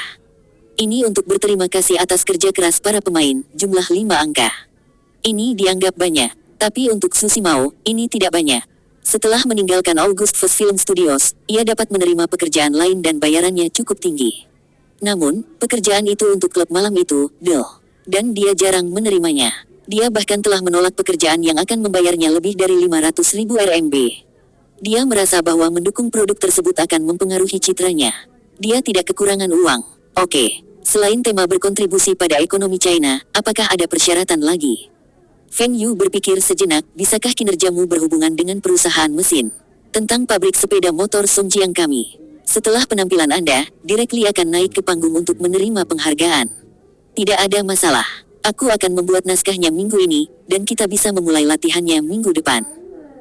Speaker 1: Ini untuk berterima kasih atas kerja keras para pemain, jumlah 5 angka. Ini dianggap banyak, tapi untuk Su Simao, ini tidak banyak. Setelah meninggalkan August First Film Studios, ia dapat menerima pekerjaan lain dan bayarannya cukup tinggi. Namun, pekerjaan itu untuk klub malam itu, dan dia jarang menerimanya. Dia bahkan telah menolak pekerjaan yang akan membayarnya lebih dari 500.000 RMB. Dia merasa bahwa mendukung produk tersebut akan mempengaruhi citranya. Dia tidak kekurangan uang. Oke, selain tema berkontribusi pada ekonomi China, apakah ada persyaratan lagi? Feng Yu berpikir sejenak, bisakah kinerjamu berhubungan dengan perusahaan mesin? Tentang pabrik sepeda motor Songjiang kami. Setelah penampilan Anda, Directly akan naik ke panggung untuk menerima penghargaan. Tidak ada masalah. Aku akan membuat naskahnya minggu ini, dan kita bisa memulai latihannya minggu depan.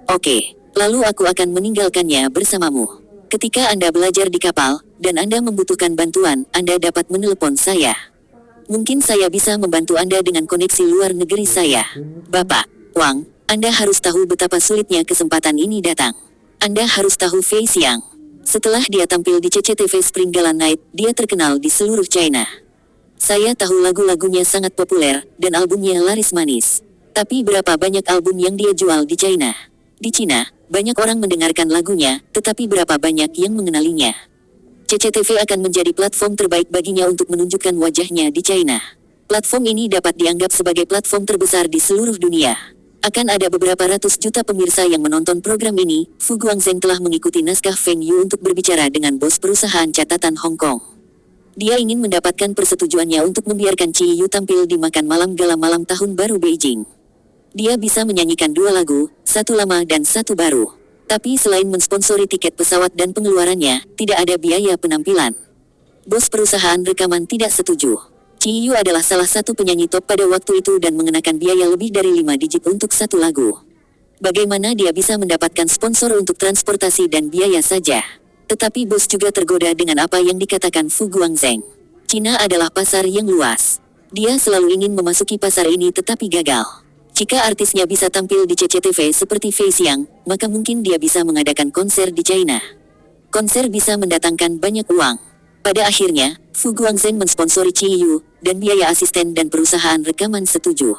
Speaker 1: Oke, lalu aku akan meninggalkannya bersamamu. Ketika Anda belajar di kapal, dan Anda membutuhkan bantuan, Anda dapat menelepon saya. Mungkin saya bisa membantu Anda dengan koneksi luar negeri saya. Bapak, Wang, Anda harus tahu betapa sulitnya kesempatan ini datang. Anda harus tahu Fei Xiang. Setelah dia tampil di CCTV Spring Gala Night, dia terkenal di seluruh China. Saya tahu lagu-lagunya sangat populer, dan albumnya laris manis. Tapi berapa banyak album yang dia jual di China? Di China, banyak orang mendengarkan lagunya, tetapi berapa banyak yang mengenalinya? CCTV akan menjadi platform terbaik baginya untuk menunjukkan wajahnya di China. Platform ini dapat dianggap sebagai platform terbesar di seluruh dunia. Akan ada beberapa ratus juta pemirsa yang menonton program ini. Fu Guangzheng telah mengikuti naskah Feng Yu untuk berbicara dengan bos perusahaan catatan Hong Kong. Dia ingin mendapatkan persetujuannya untuk membiarkan Chi Yu tampil di makan malam gala malam tahun baru Beijing. Dia bisa menyanyikan 2 lagu, 1 lama dan 1 baru. Tapi selain mensponsori tiket pesawat dan pengeluarannya, tidak ada biaya penampilan. Bos perusahaan rekaman tidak setuju. Chi Yu adalah salah satu penyanyi top pada waktu itu dan mengenakan biaya lebih dari 5 digit untuk 1 lagu. Bagaimana dia bisa mendapatkan sponsor untuk transportasi dan biaya saja? Tetapi bos juga tergoda dengan apa yang dikatakan Fu Guangzheng. Cina adalah pasar yang luas. Dia selalu ingin memasuki pasar ini tetapi gagal. Jika artisnya bisa tampil di CCTV seperti Fei Xiang, maka mungkin dia bisa mengadakan konser di China. Konser bisa mendatangkan banyak uang. Pada akhirnya, Fu Guangzheng mensponsori Chi Yu, dan biaya asisten dan perusahaan rekaman setuju.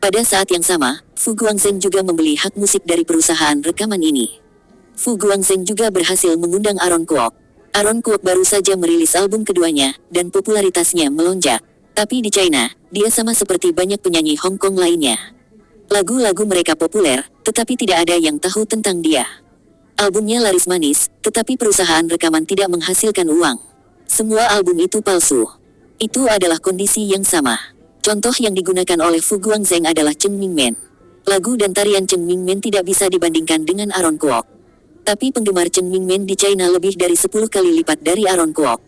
Speaker 1: Pada saat yang sama, Fu Guangzheng juga membeli hak musik dari perusahaan rekaman ini. Fu Guangzheng juga berhasil mengundang Aaron Kwok. Aaron Kwok baru saja merilis album keduanya, dan popularitasnya melonjak. Tapi di China, dia sama seperti banyak penyanyi Hong Kong lainnya. Lagu-lagu mereka populer, tetapi tidak ada yang tahu tentang dia. Albumnya laris manis, tetapi perusahaan rekaman tidak menghasilkan uang. Semua album itu palsu. Itu adalah kondisi yang sama. Contoh yang digunakan oleh Fu Guangzheng adalah Cheng Mingmen. Lagu dan tarian Cheng Mingmen tidak bisa dibandingkan dengan Aaron Kwok. Tapi penggemar Cheng Mingmen di China lebih dari 10 kali lipat dari Aaron Kwok.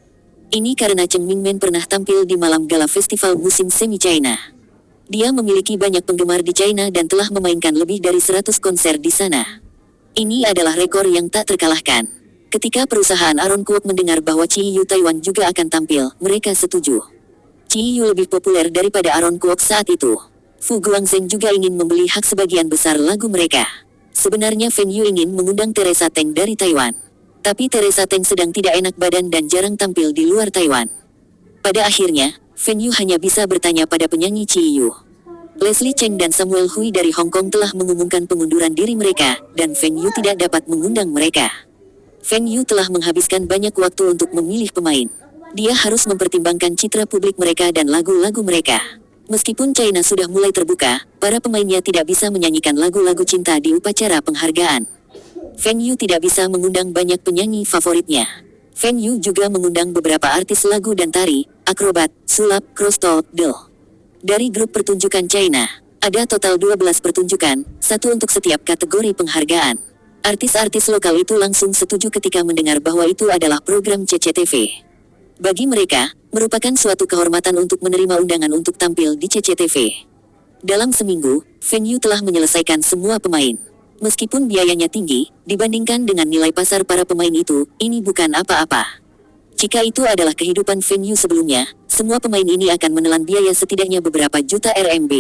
Speaker 1: Ini karena Cheng Mingmen pernah tampil di malam gala festival musim semi China. Dia memiliki banyak penggemar di China dan telah memainkan lebih dari 100 konser di sana. Ini adalah rekor yang tak terkalahkan. Ketika perusahaan Aaron Kwok mendengar bahwa Chi Yu Taiwan juga akan tampil, mereka setuju. Chi Yu lebih populer daripada Aaron Kwok saat itu. Fu Guangzheng juga ingin membeli hak sebagian besar lagu mereka. Sebenarnya Feng Yu ingin mengundang Teresa Teng dari Taiwan. Tapi Teresa Teng sedang tidak enak badan dan jarang tampil di luar Taiwan. Pada akhirnya, Feng Yu hanya bisa bertanya pada penyanyi Chi Yu. Leslie Cheng dan Samuel Hui dari Hong Kong telah mengumumkan pengunduran diri mereka, dan Feng Yu tidak dapat mengundang mereka. Feng Yu telah menghabiskan banyak waktu untuk memilih pemain. Dia harus mempertimbangkan citra publik mereka dan lagu-lagu mereka. Meskipun China sudah mulai terbuka, para pemainnya tidak bisa menyanyikan lagu-lagu cinta di upacara penghargaan. Feng Yu tidak bisa mengundang banyak penyanyi favoritnya. Feng Yu juga mengundang beberapa artis lagu dan tari, akrobat, sulap, crosstalk, Dari grup pertunjukan China, ada total 12 pertunjukan, 1 untuk setiap kategori penghargaan. Artis-artis lokal itu langsung setuju ketika mendengar bahwa itu adalah program CCTV. Bagi mereka, merupakan suatu kehormatan untuk menerima undangan untuk tampil di CCTV. Dalam seminggu, Feng Yu telah menyelesaikan semua pemain. Meskipun biayanya tinggi, dibandingkan dengan nilai pasar para pemain itu, ini bukan apa-apa. Jika itu adalah kehidupan Feng Yu sebelumnya, semua pemain ini akan menelan biaya setidaknya beberapa juta RMB.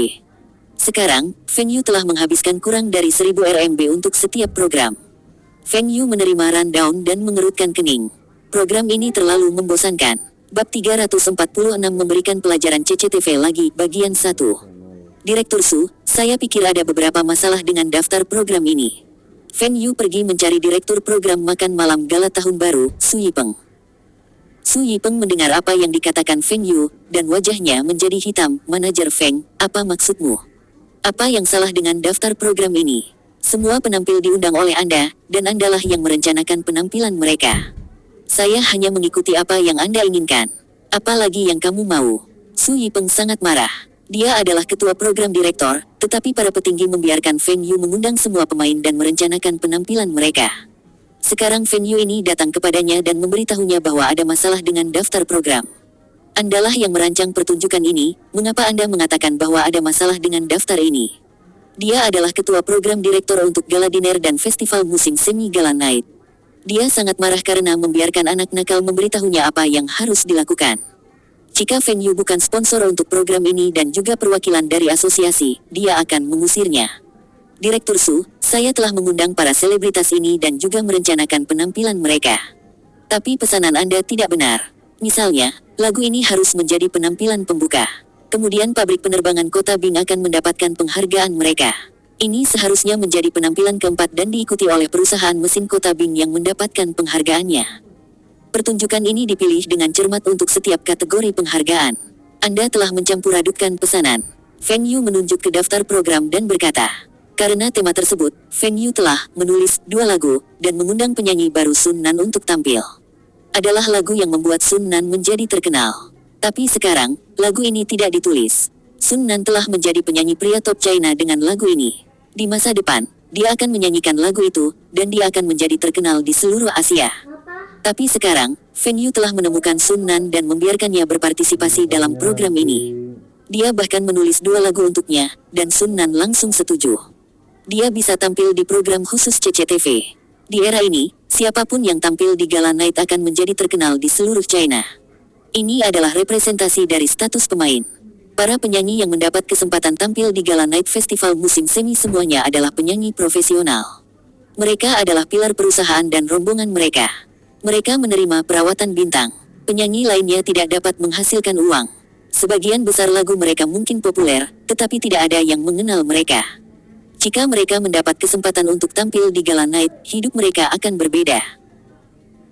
Speaker 1: Sekarang, Feng Yu telah menghabiskan kurang dari 1000 RMB untuk setiap program. Feng Yu menerima rundown dan mengerutkan kening. Program ini terlalu membosankan. Bab 346 memberikan pelajaran CCTV lagi, bagian 1. Direktur Su, saya pikir ada beberapa masalah dengan daftar program ini. Feng Yu pergi mencari direktur program makan malam gala tahun baru, Su Yipeng. Su Yipeng mendengar apa yang dikatakan Feng Yu, dan wajahnya menjadi hitam. Manajer Feng, apa maksudmu? Apa yang salah dengan daftar program ini? Semua penampil diundang oleh Anda, dan Andalah yang merencanakan penampilan mereka. Saya hanya mengikuti apa yang Anda inginkan. Apalagi yang kamu mau. Su Yipeng sangat marah. Dia adalah ketua program direktor, tetapi para petinggi membiarkan Feng Yu mengundang semua pemain dan merencanakan penampilan mereka. Sekarang Feng Yu ini datang kepadanya dan memberitahunya bahwa ada masalah dengan daftar program. Andalah yang merancang pertunjukan ini, mengapa Anda mengatakan bahwa ada masalah dengan daftar ini? Dia adalah ketua program direktur untuk gala diner dan festival musim semi Gala Night. Dia sangat marah karena membiarkan anak nakal memberitahunya apa yang harus dilakukan. Jika Feng Yu bukan sponsor untuk program ini dan juga perwakilan dari asosiasi, dia akan mengusirnya. Direktur Su, saya telah mengundang para selebritas ini dan juga merencanakan penampilan mereka. Tapi pesanan Anda tidak benar. Misalnya, lagu ini harus menjadi penampilan pembuka. Kemudian pabrik penerbangan Kota Bing akan mendapatkan penghargaan mereka. Ini seharusnya menjadi penampilan keempat dan diikuti oleh perusahaan mesin Kota Bing yang mendapatkan penghargaannya. Pertunjukan ini dipilih dengan cermat untuk setiap kategori penghargaan. Anda telah mencampur adukkan pesanan. Feng Yu menunjuk ke daftar program dan berkata, karena tema tersebut, Feng Yu telah menulis 2 lagu dan mengundang penyanyi baru Sun Nan untuk tampil. Adalah lagu yang membuat Sun Nan menjadi terkenal. Tapi sekarang, lagu ini tidak ditulis. Sun Nan telah menjadi penyanyi pria top China dengan lagu ini. Di masa depan, dia akan menyanyikan lagu itu, dan dia akan menjadi terkenal di seluruh Asia. Tapi sekarang, Feng Yu telah menemukan Sun Nan dan membiarkannya berpartisipasi dalam program ini. Dia bahkan menulis 2 lagu untuknya, dan Sun Nan langsung setuju. Dia bisa tampil di program khusus CCTV. Di era ini, siapapun yang tampil di Gala Night akan menjadi terkenal di seluruh China. Ini adalah representasi dari status pemain. Para penyanyi yang mendapat kesempatan tampil di Gala Night Festival musim semi semuanya adalah penyanyi profesional. Mereka adalah pilar perusahaan dan rombongan mereka. Mereka menerima perawatan bintang. Penyanyi lainnya tidak dapat menghasilkan uang. Sebagian besar lagu mereka mungkin populer, tetapi tidak ada yang mengenal mereka. Jika mereka mendapat kesempatan untuk tampil di Gala Night, hidup mereka akan berbeda.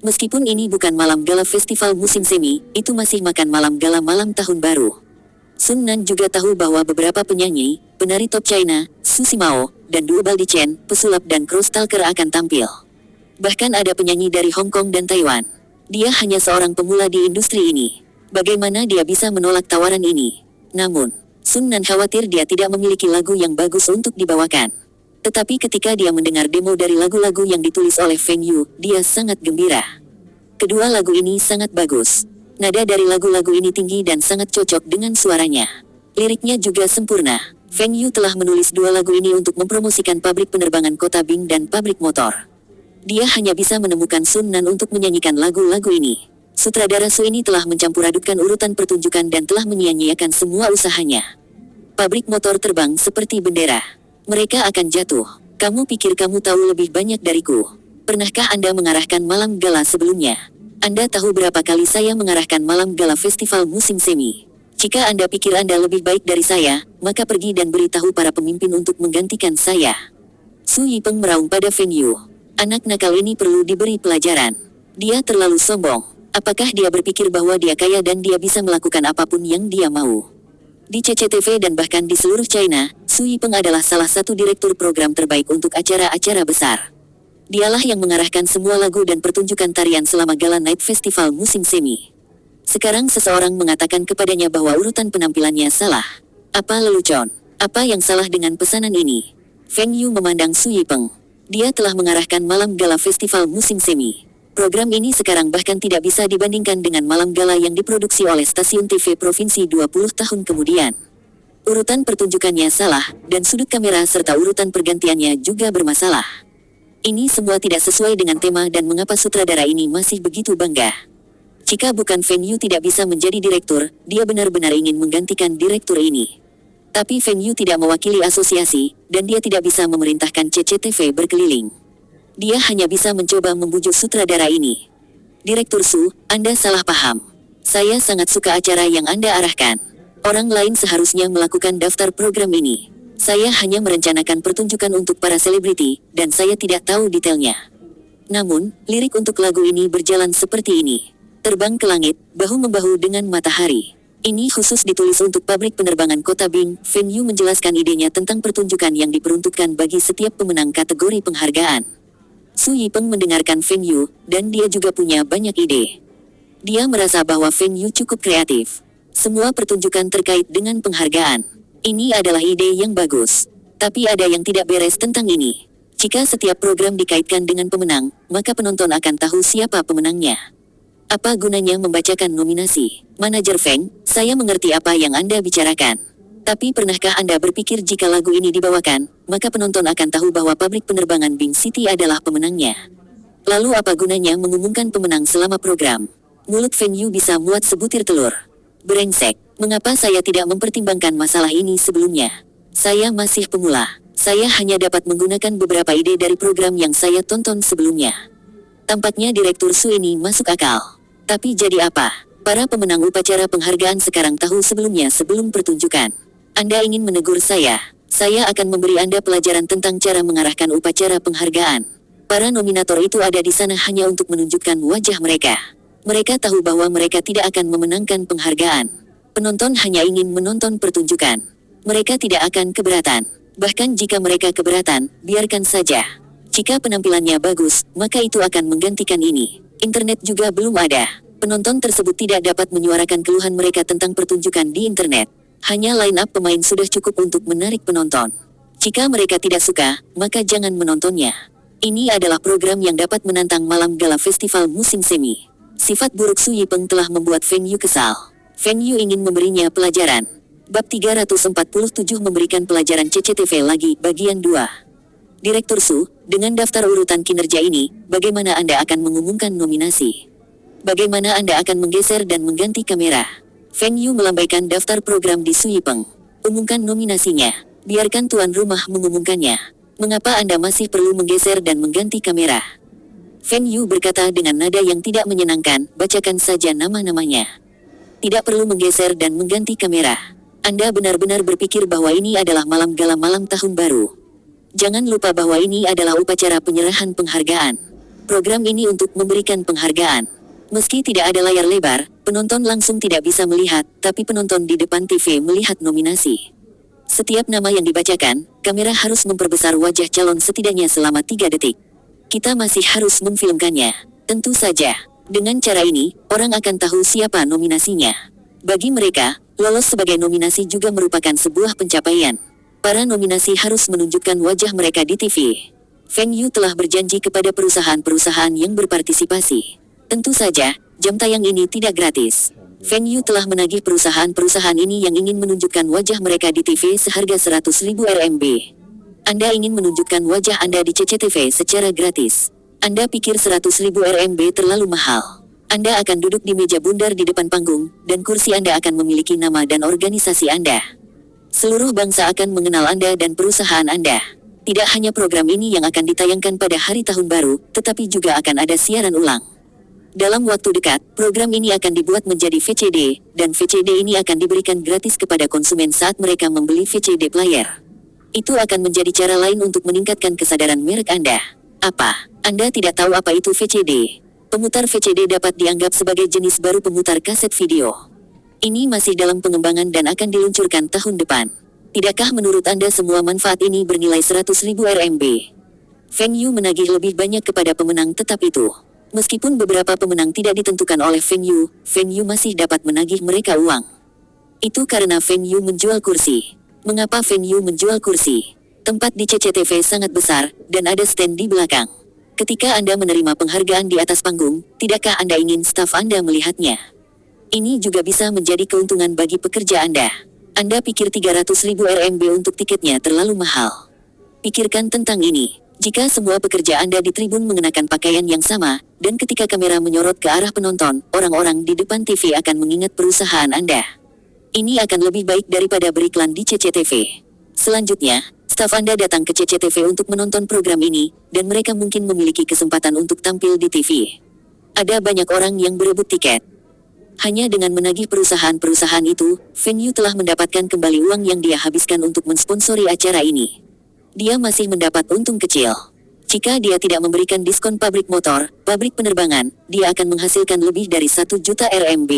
Speaker 1: Meskipun ini bukan malam gala festival musim semi, itu masih makan malam gala malam tahun baru. Sun Nan juga tahu bahwa beberapa penyanyi, penari top China, Su Simao, dan Duo Baldi Chen, pesulap dan crosstalker akan tampil. Bahkan ada penyanyi dari Hong Kong dan Taiwan. Dia hanya seorang pemula di industri ini. Bagaimana dia bisa menolak tawaran ini? Namun, Sun Nan khawatir dia tidak memiliki lagu yang bagus untuk dibawakan. Tetapi ketika dia mendengar demo dari lagu-lagu yang ditulis oleh Feng Yu, dia sangat gembira. Kedua lagu ini sangat bagus. Nada dari lagu-lagu ini tinggi dan sangat cocok dengan suaranya. Liriknya juga sempurna. Feng Yu telah menulis 2 lagu ini untuk mempromosikan pabrik penerbangan Kota Bing dan pabrik motor. Dia hanya bisa menemukan Sun Nan untuk menyanyikan lagu-lagu ini. Sutradara Su ini telah mencampur adukkan urutan pertunjukan dan telah menyia-nyiakan semua usahanya. Pabrik motor terbang seperti bendera. Mereka akan jatuh. Kamu pikir kamu tahu lebih banyak dariku? Pernahkah Anda mengarahkan malam gala sebelumnya? Anda tahu berapa kali saya mengarahkan malam gala festival musim semi? Jika Anda pikir Anda lebih baik dari saya, maka pergi dan beritahu para pemimpin untuk menggantikan saya. Su Yipeng meraung pada Feng Yu. Anak nakal ini perlu diberi pelajaran. Dia terlalu sombong. Apakah dia berpikir bahwa dia kaya dan dia bisa melakukan apapun yang dia mau? Di CCTV dan bahkan di seluruh China, Su Yipeng adalah salah satu direktur program terbaik untuk acara-acara besar. Dialah yang mengarahkan semua lagu dan pertunjukan tarian selama Gala Night Festival musim semi. Sekarang seseorang mengatakan kepadanya bahwa urutan penampilannya salah. Apa lelucon? Apa yang salah dengan pesanan ini? Feng Yu memandang Su Yipeng. Dia telah mengarahkan malam gala festival musim semi. Program ini sekarang bahkan tidak bisa dibandingkan dengan malam gala yang diproduksi oleh stasiun TV provinsi 20 tahun kemudian. Urutan pertunjukannya salah, dan sudut kamera serta urutan pergantiannya juga bermasalah. Ini semua tidak sesuai dengan tema dan mengapa sutradara ini masih begitu bangga. Jika bukan Feng Yu tidak bisa menjadi direktur, dia benar-benar ingin menggantikan direktur ini. Tapi Feng Yu tidak mewakili asosiasi, dan dia tidak bisa memerintahkan CCTV berkeliling. Dia hanya bisa mencoba membujuk sutradara ini. Direktur Su, Anda salah paham. Saya sangat suka acara yang Anda arahkan. Orang lain seharusnya melakukan daftar program ini. Saya hanya merencanakan pertunjukan untuk para selebriti, dan saya tidak tahu detailnya. Namun, lirik untuk lagu ini berjalan seperti ini. Terbang ke langit, bahu-membahu dengan matahari. Ini khusus ditulis untuk pabrik penerbangan Kota Bing. Venue menjelaskan idenya tentang pertunjukan yang diperuntukkan bagi setiap pemenang kategori penghargaan. Su Yipeng mendengarkan Venue, dan dia juga punya banyak ide. Dia merasa bahwa Venue cukup kreatif. Semua pertunjukan terkait dengan penghargaan. Ini adalah ide yang bagus. Tapi ada yang tidak beres tentang ini. Jika setiap program dikaitkan dengan pemenang, maka penonton akan tahu siapa pemenangnya. Apa gunanya membacakan nominasi? Manajer Feng, saya mengerti apa yang Anda bicarakan. Tapi pernahkah Anda berpikir jika lagu ini dibawakan, maka penonton akan tahu bahwa pabrik penerbangan Bing City adalah pemenangnya? Lalu apa gunanya mengumumkan pemenang selama program? Mulut Venue bisa muat sebutir telur. Brengsek, mengapa saya tidak mempertimbangkan masalah ini sebelumnya? Saya masih pemula. Saya hanya dapat menggunakan beberapa ide dari program yang saya tonton sebelumnya. Tampaknya Direktur Su ini masuk akal. Tapi jadi apa? Para pemenang upacara penghargaan sekarang tahu sebelumnya sebelum pertunjukan. Anda ingin menegur saya? Saya akan memberi Anda pelajaran tentang cara mengarahkan upacara penghargaan. Para nominator itu ada di sana hanya untuk menunjukkan wajah mereka. Mereka tahu bahwa mereka tidak akan memenangkan penghargaan. Penonton hanya ingin menonton pertunjukan. Mereka tidak akan keberatan. Bahkan jika mereka keberatan, biarkan saja. Jika penampilannya bagus, maka itu akan menggantikan ini. Internet juga belum ada. Penonton tersebut tidak dapat menyuarakan keluhan mereka tentang pertunjukan di internet. Hanya line up pemain sudah cukup untuk menarik penonton. Jika mereka tidak suka, maka jangan menontonnya. Ini adalah program yang dapat menantang malam gala festival musim semi. Sifat buruk Su Yipeng telah membuat Venue kesal. Venue ingin memberinya pelajaran. Bab 347 memberikan pelajaran CCTV lagi, bagian 2. Direktur Su, dengan daftar urutan kinerja ini, bagaimana Anda akan mengumumkan nominasi? Bagaimana Anda akan menggeser dan mengganti kamera? Venue melambaikan daftar program di Su Yipeng. Umumkan nominasinya. Biarkan tuan rumah mengumumkannya. Mengapa Anda masih perlu menggeser dan mengganti kamera? Venue berkata dengan nada yang tidak menyenangkan, bacakan saja nama-namanya. Tidak perlu menggeser dan mengganti kamera. Anda benar-benar berpikir bahwa ini adalah malam gala malam tahun baru. Jangan lupa bahwa ini adalah upacara penyerahan penghargaan. Program ini untuk memberikan penghargaan. Meski tidak ada layar lebar, penonton langsung tidak bisa melihat, tapi penonton di depan TV melihat nominasi. Setiap nama yang dibacakan, kamera harus memperbesar wajah calon setidaknya selama 3 detik. Kita masih harus memfilmkannya. Tentu saja, dengan cara ini, orang akan tahu siapa nominasinya. Bagi mereka, lolos sebagai nominasi juga merupakan sebuah pencapaian. Para nominasi harus menunjukkan wajah mereka di TV. Venue telah berjanji kepada perusahaan-perusahaan yang berpartisipasi. Tentu saja, jam tayang ini tidak gratis. Venue telah menagih perusahaan-perusahaan ini yang ingin menunjukkan wajah mereka di TV seharga 100.000 RMB. Anda ingin menunjukkan wajah Anda di CCTV secara gratis. Anda pikir 100.000 RMB terlalu mahal. Anda akan duduk di meja bundar di depan panggung, dan kursi Anda akan memiliki nama dan organisasi Anda. Seluruh bangsa akan mengenal Anda dan perusahaan Anda. Tidak hanya program ini yang akan ditayangkan pada hari tahun baru, tetapi juga akan ada siaran ulang. Dalam waktu dekat, program ini akan dibuat menjadi VCD, dan VCD ini akan diberikan gratis kepada konsumen saat mereka membeli VCD player. Itu akan menjadi cara lain untuk meningkatkan kesadaran merek Anda. Apa? Anda tidak tahu apa itu VCD? Pemutar VCD dapat dianggap sebagai jenis baru pemutar kaset video. Ini masih dalam pengembangan dan akan diluncurkan tahun depan. Tidakkah menurut Anda semua manfaat ini bernilai 100.000 RMB? Venue menagih lebih banyak kepada pemenang tetap itu. Meskipun beberapa pemenang tidak ditentukan oleh Venue masih dapat menagih mereka uang. Itu karena Venue menjual kursi. Mengapa Venue menjual kursi? Tempat di CCTV sangat besar, dan ada stand di belakang. Ketika Anda menerima penghargaan di atas panggung, tidakkah Anda ingin staf Anda melihatnya? Ini juga bisa menjadi keuntungan bagi pekerja Anda. Anda pikir 300.000 RMB untuk tiketnya terlalu mahal. Pikirkan tentang ini. Jika semua pekerja Anda di tribun mengenakan pakaian yang sama, dan ketika kamera menyorot ke arah penonton, orang-orang di depan TV akan mengingat perusahaan Anda. Ini akan lebih baik daripada beriklan di CCTV. Selanjutnya, staf Anda datang ke CCTV untuk menonton program ini, dan mereka mungkin memiliki kesempatan untuk tampil di TV. Ada banyak orang yang berebut tiket. Hanya dengan menagih perusahaan-perusahaan itu, Venue telah mendapatkan kembali uang yang dia habiskan untuk mensponsori acara ini. Dia masih mendapat untung kecil. Jika dia tidak memberikan diskon pabrik motor, pabrik penerbangan, dia akan menghasilkan lebih dari 1 juta RMB.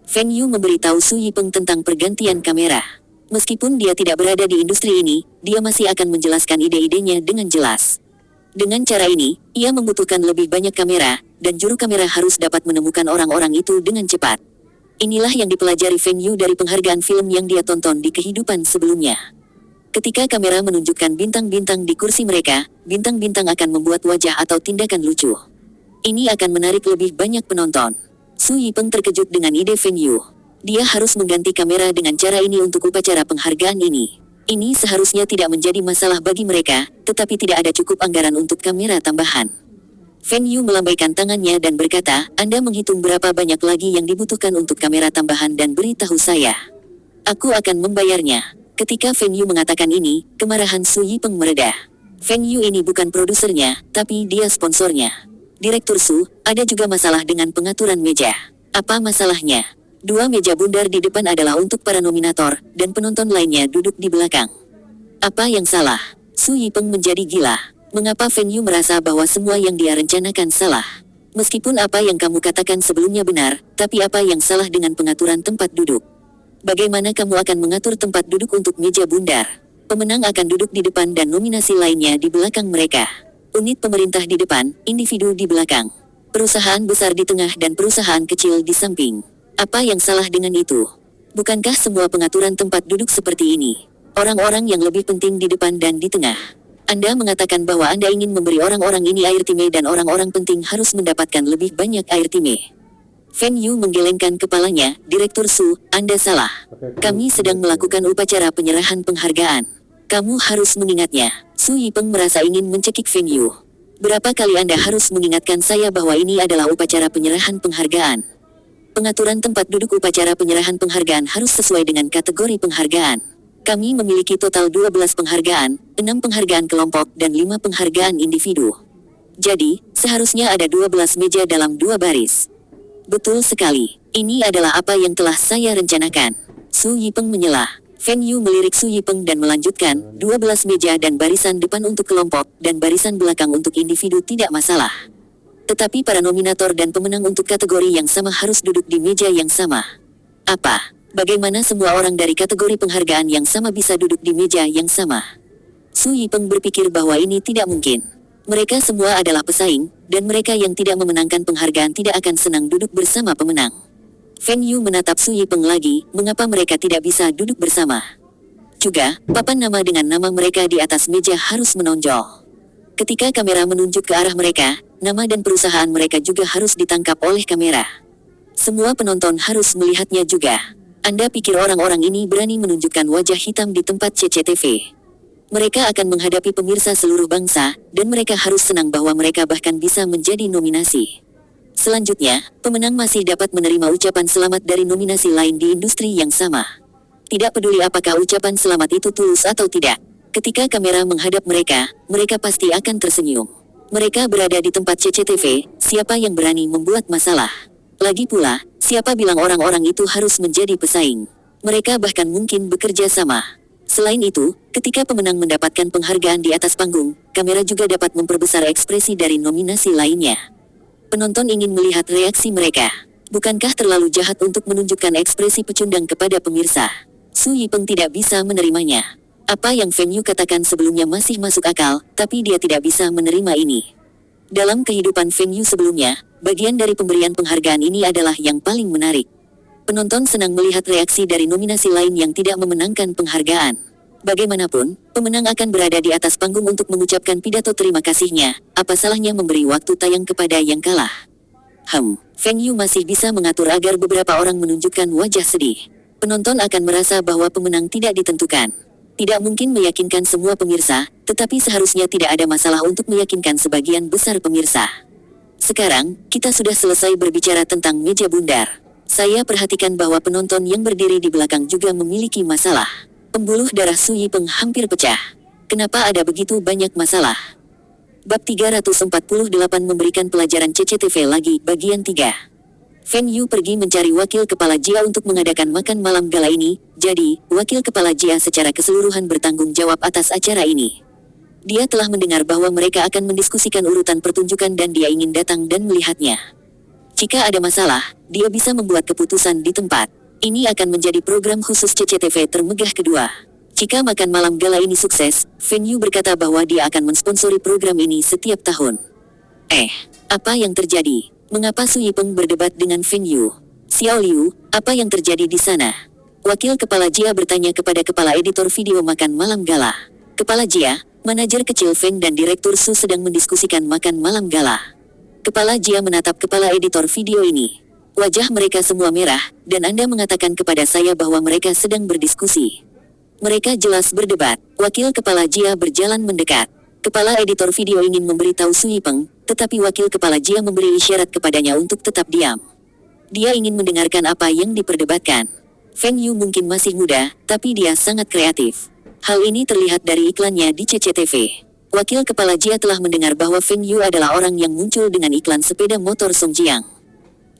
Speaker 1: Feng Yu memberitahu Su Yipeng tentang pergantian kamera. Meskipun dia tidak berada di industri ini, dia masih akan menjelaskan ide-idenya dengan jelas. Dengan cara ini, ia membutuhkan lebih banyak kamera, dan juru kamera harus dapat menemukan orang-orang itu dengan cepat. Inilah yang dipelajari Feng Yu dari penghargaan film yang dia tonton di kehidupan sebelumnya. Ketika kamera menunjukkan bintang-bintang di kursi mereka, bintang-bintang akan membuat wajah atau tindakan lucu. Ini akan menarik lebih banyak penonton. Su Yipeng terkejut dengan ide Feng Yu. Dia harus mengganti kamera dengan cara ini untuk upacara penghargaan ini. Ini seharusnya tidak menjadi masalah bagi mereka, tetapi tidak ada cukup anggaran untuk kamera tambahan. Feng Yu melambaikan tangannya dan berkata, Anda menghitung berapa banyak lagi yang dibutuhkan untuk kamera tambahan dan beritahu saya. Aku akan membayarnya. Ketika Feng Yu mengatakan ini, kemarahan Su Yipeng mereda. Feng Yu ini bukan produsernya, tapi dia sponsornya. Direktur Su, ada juga masalah dengan pengaturan meja. Apa masalahnya? 2 meja bundar di depan adalah untuk para nominator, dan penonton lainnya duduk di belakang. Apa yang salah? Su Yipeng menjadi gila. Mengapa Feng Yu merasa bahwa semua yang dia rencanakan salah? Meskipun apa yang kamu katakan sebelumnya benar, tapi apa yang salah dengan pengaturan tempat duduk? Bagaimana kamu akan mengatur tempat duduk untuk meja bundar? Pemenang akan duduk di depan dan nominasi lainnya di belakang mereka. Unit pemerintah di depan, individu di belakang. Perusahaan besar di tengah dan perusahaan kecil di samping. Apa yang salah dengan itu? Bukankah semua pengaturan tempat duduk seperti ini? Orang-orang yang lebih penting di depan dan di tengah. Anda mengatakan bahwa Anda ingin memberi orang-orang ini air time dan orang-orang penting harus mendapatkan lebih banyak air time. Feng Yu menggelengkan kepalanya, Direktur Su, Anda salah. Kami sedang melakukan upacara penyerahan penghargaan. Kamu harus mengingatnya. Su Yipeng merasa ingin mencekik Feng Yu. Berapa kali Anda harus mengingatkan saya bahwa ini adalah upacara penyerahan penghargaan? Pengaturan tempat duduk upacara penyerahan penghargaan harus sesuai dengan kategori penghargaan. Kami memiliki total 12 penghargaan, 6 penghargaan kelompok dan 5 penghargaan individu. Jadi, seharusnya ada 12 meja dalam 2 baris. Betul sekali. Ini adalah apa yang telah saya rencanakan. Su Yipeng menyela. Feng Yu melirik Su Yipeng dan melanjutkan, 12 meja dan barisan depan untuk kelompok, dan barisan belakang untuk individu tidak masalah. Tetapi para nominator dan pemenang untuk kategori yang sama harus duduk di meja yang sama. Apa? Bagaimana semua orang dari kategori penghargaan yang sama bisa duduk di meja yang sama? Su Yipeng berpikir bahwa ini tidak mungkin. Mereka semua adalah pesaing, dan mereka yang tidak memenangkan penghargaan tidak akan senang duduk bersama pemenang. Feng Yu menatap Su Yipeng lagi, mengapa mereka tidak bisa duduk bersama? Juga, papan nama dengan nama mereka di atas meja harus menonjol. Ketika kamera menunjuk ke arah mereka, nama dan perusahaan mereka juga harus ditangkap oleh kamera. Semua penonton harus melihatnya juga. Anda pikir orang-orang ini berani menunjukkan wajah hitam di tempat CCTV? Mereka akan menghadapi pemirsa seluruh bangsa, dan mereka harus senang bahwa mereka bahkan bisa menjadi nominasi. Selanjutnya, pemenang masih dapat menerima ucapan selamat dari nominasi lain di industri yang sama. Tidak peduli apakah ucapan selamat itu tulus atau tidak. Ketika kamera menghadap mereka, mereka pasti akan tersenyum. Mereka berada di tempat CCTV, siapa yang berani membuat masalah? Lagi pula, siapa bilang orang-orang itu harus menjadi pesaing? Mereka bahkan mungkin bekerja sama. Selain itu, ketika pemenang mendapatkan penghargaan di atas panggung, kamera juga dapat memperbesar ekspresi dari nominasi lainnya. Penonton ingin melihat reaksi mereka. Bukankah terlalu jahat untuk menunjukkan ekspresi pecundang kepada pemirsa? Su Yipeng tidak bisa menerimanya. Apa yang Feng Yu katakan sebelumnya masih masuk akal, tapi dia tidak bisa menerima ini. Dalam kehidupan Feng Yu sebelumnya, bagian dari pemberian penghargaan ini adalah yang paling menarik. Penonton senang melihat reaksi dari nominasi lain yang tidak memenangkan penghargaan. Bagaimanapun, pemenang akan berada di atas panggung untuk mengucapkan pidato terima kasihnya. Apa salahnya memberi waktu tayang kepada yang kalah? Feng Yu masih bisa mengatur agar beberapa orang menunjukkan wajah sedih. Penonton akan merasa bahwa pemenang tidak ditentukan. Tidak mungkin meyakinkan semua pemirsa, tetapi seharusnya tidak ada masalah untuk meyakinkan sebagian besar pemirsa. Sekarang, kita sudah selesai berbicara tentang meja bundar. Saya perhatikan bahwa penonton yang berdiri di belakang juga memiliki masalah. Pembuluh darah Su Yipeng hampir pecah. Kenapa ada begitu banyak masalah? Bab 348 memberikan pelajaran CCTV lagi, bagian 3. Feng Yu pergi mencari wakil kepala Jia untuk mengadakan makan malam gala ini, jadi, wakil kepala Jia secara keseluruhan bertanggung jawab atas acara ini. Dia telah mendengar bahwa mereka akan mendiskusikan urutan pertunjukan dan dia ingin datang dan melihatnya. Jika ada masalah, dia bisa membuat keputusan di tempat. Ini akan menjadi program khusus CCTV termegah kedua. Jika makan malam gala ini sukses, venue berkata bahwa dia akan mensponsori program ini setiap tahun. Apa yang terjadi? Mengapa Su Yipeng berdebat dengan venue? Xiao Liu, apa yang terjadi di sana? Wakil Kepala Jia bertanya kepada Kepala Editor Video Makan Malam Gala. Kepala Jia, manajer kecil Feng dan Direktur Su sedang mendiskusikan makan malam gala. Kepala Jia menatap Kepala Editor Video ini. Wajah mereka semua merah, dan Anda mengatakan kepada saya bahwa mereka sedang berdiskusi. Mereka jelas berdebat. Wakil Kepala Jia berjalan mendekat. Kepala Editor Video ingin memberitahu Su Yipeng, tetapi Wakil Kepala Jia memberi isyarat kepadanya untuk tetap diam. Dia ingin mendengarkan apa yang diperdebatkan. Feng Yu mungkin masih muda, tapi dia sangat kreatif. Hal ini terlihat dari iklannya di CCTV. Wakil Kepala Jia telah mendengar bahwa Feng Yu adalah orang yang muncul dengan iklan sepeda motor Songjiang.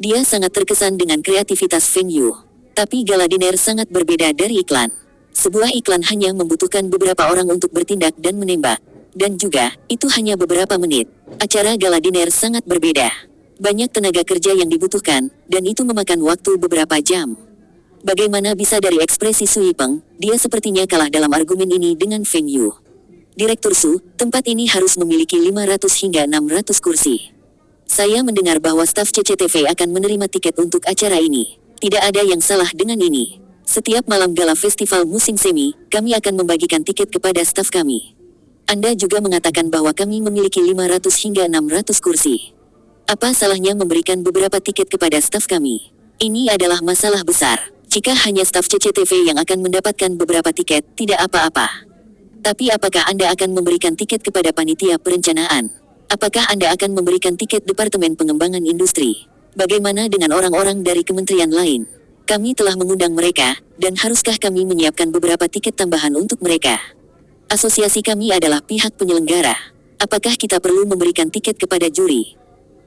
Speaker 1: Dia sangat terkesan dengan kreativitas Feng Yu. Tapi gala diner sangat berbeda dari iklan. Sebuah iklan hanya membutuhkan beberapa orang untuk bertindak dan menembak. Dan juga, itu hanya beberapa menit. Acara gala diner sangat berbeda. Banyak tenaga kerja yang dibutuhkan, dan itu memakan waktu beberapa jam. Bagaimana bisa dari ekspresi Su Yipeng, dia sepertinya kalah dalam argumen ini dengan Feng Yu. Direktur Su, tempat ini harus memiliki 500 hingga 600 kursi. Saya mendengar bahwa staf CCTV akan menerima tiket untuk acara ini. Tidak ada yang salah dengan ini. Setiap malam gala festival musim semi, kami akan membagikan tiket kepada staf kami. Anda juga mengatakan bahwa kami memiliki 500 hingga 600 kursi. Apa salahnya memberikan beberapa tiket kepada staf kami? Ini adalah masalah besar. Jika hanya staf CCTV yang akan mendapatkan beberapa tiket, tidak apa-apa. Tapi apakah Anda akan memberikan tiket kepada panitia perencanaan? Apakah Anda akan memberikan tiket Departemen Pengembangan Industri? Bagaimana dengan orang-orang dari kementerian lain? Kami telah mengundang mereka, dan haruskah kami menyiapkan beberapa tiket tambahan untuk mereka? Asosiasi kami adalah pihak penyelenggara. Apakah kita perlu memberikan tiket kepada juri?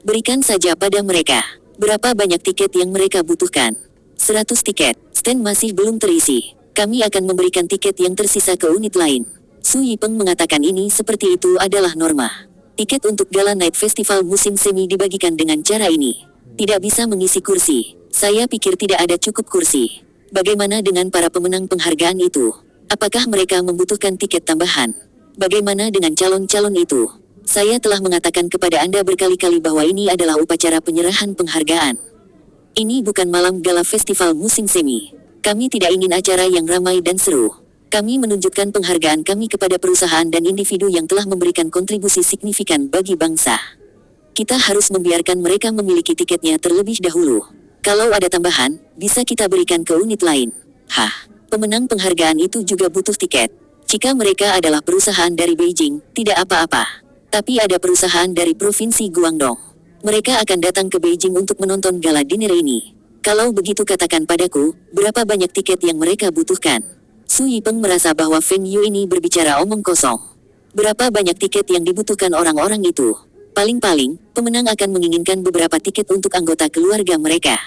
Speaker 1: Berikan saja pada mereka. Berapa banyak tiket yang mereka butuhkan? 100 tiket. Stand masih belum terisi. Kami akan memberikan tiket yang tersisa ke unit lain. Su Yipeng mengatakan ini seperti itu adalah norma. Tiket untuk Gala Night Festival musim semi dibagikan dengan cara ini. Tidak bisa mengisi kursi. Saya pikir tidak ada cukup kursi. Bagaimana dengan para pemenang penghargaan itu? Apakah mereka membutuhkan tiket tambahan? Bagaimana dengan calon-calon itu? Saya telah mengatakan kepada Anda berkali-kali bahwa ini adalah upacara penyerahan penghargaan. Ini bukan malam gala festival musim semi. Kami tidak ingin acara yang ramai dan seru. Kami menunjukkan penghargaan kami kepada perusahaan dan individu yang telah memberikan kontribusi signifikan bagi bangsa. Kita harus membiarkan mereka memiliki tiketnya terlebih dahulu. Kalau ada tambahan, bisa kita berikan ke unit lain. Pemenang penghargaan itu juga butuh tiket. Jika mereka adalah perusahaan dari Beijing, tidak apa-apa. Tapi ada perusahaan dari Provinsi Guangdong. Mereka akan datang ke Beijing untuk menonton gala dinner ini. Kalau begitu katakan padaku, berapa banyak tiket yang mereka butuhkan? Su Yipeng merasa bahwa Feng Yu ini berbicara omong kosong. Berapa banyak tiket yang dibutuhkan orang-orang itu? Paling-paling, pemenang akan menginginkan beberapa tiket untuk anggota keluarga mereka.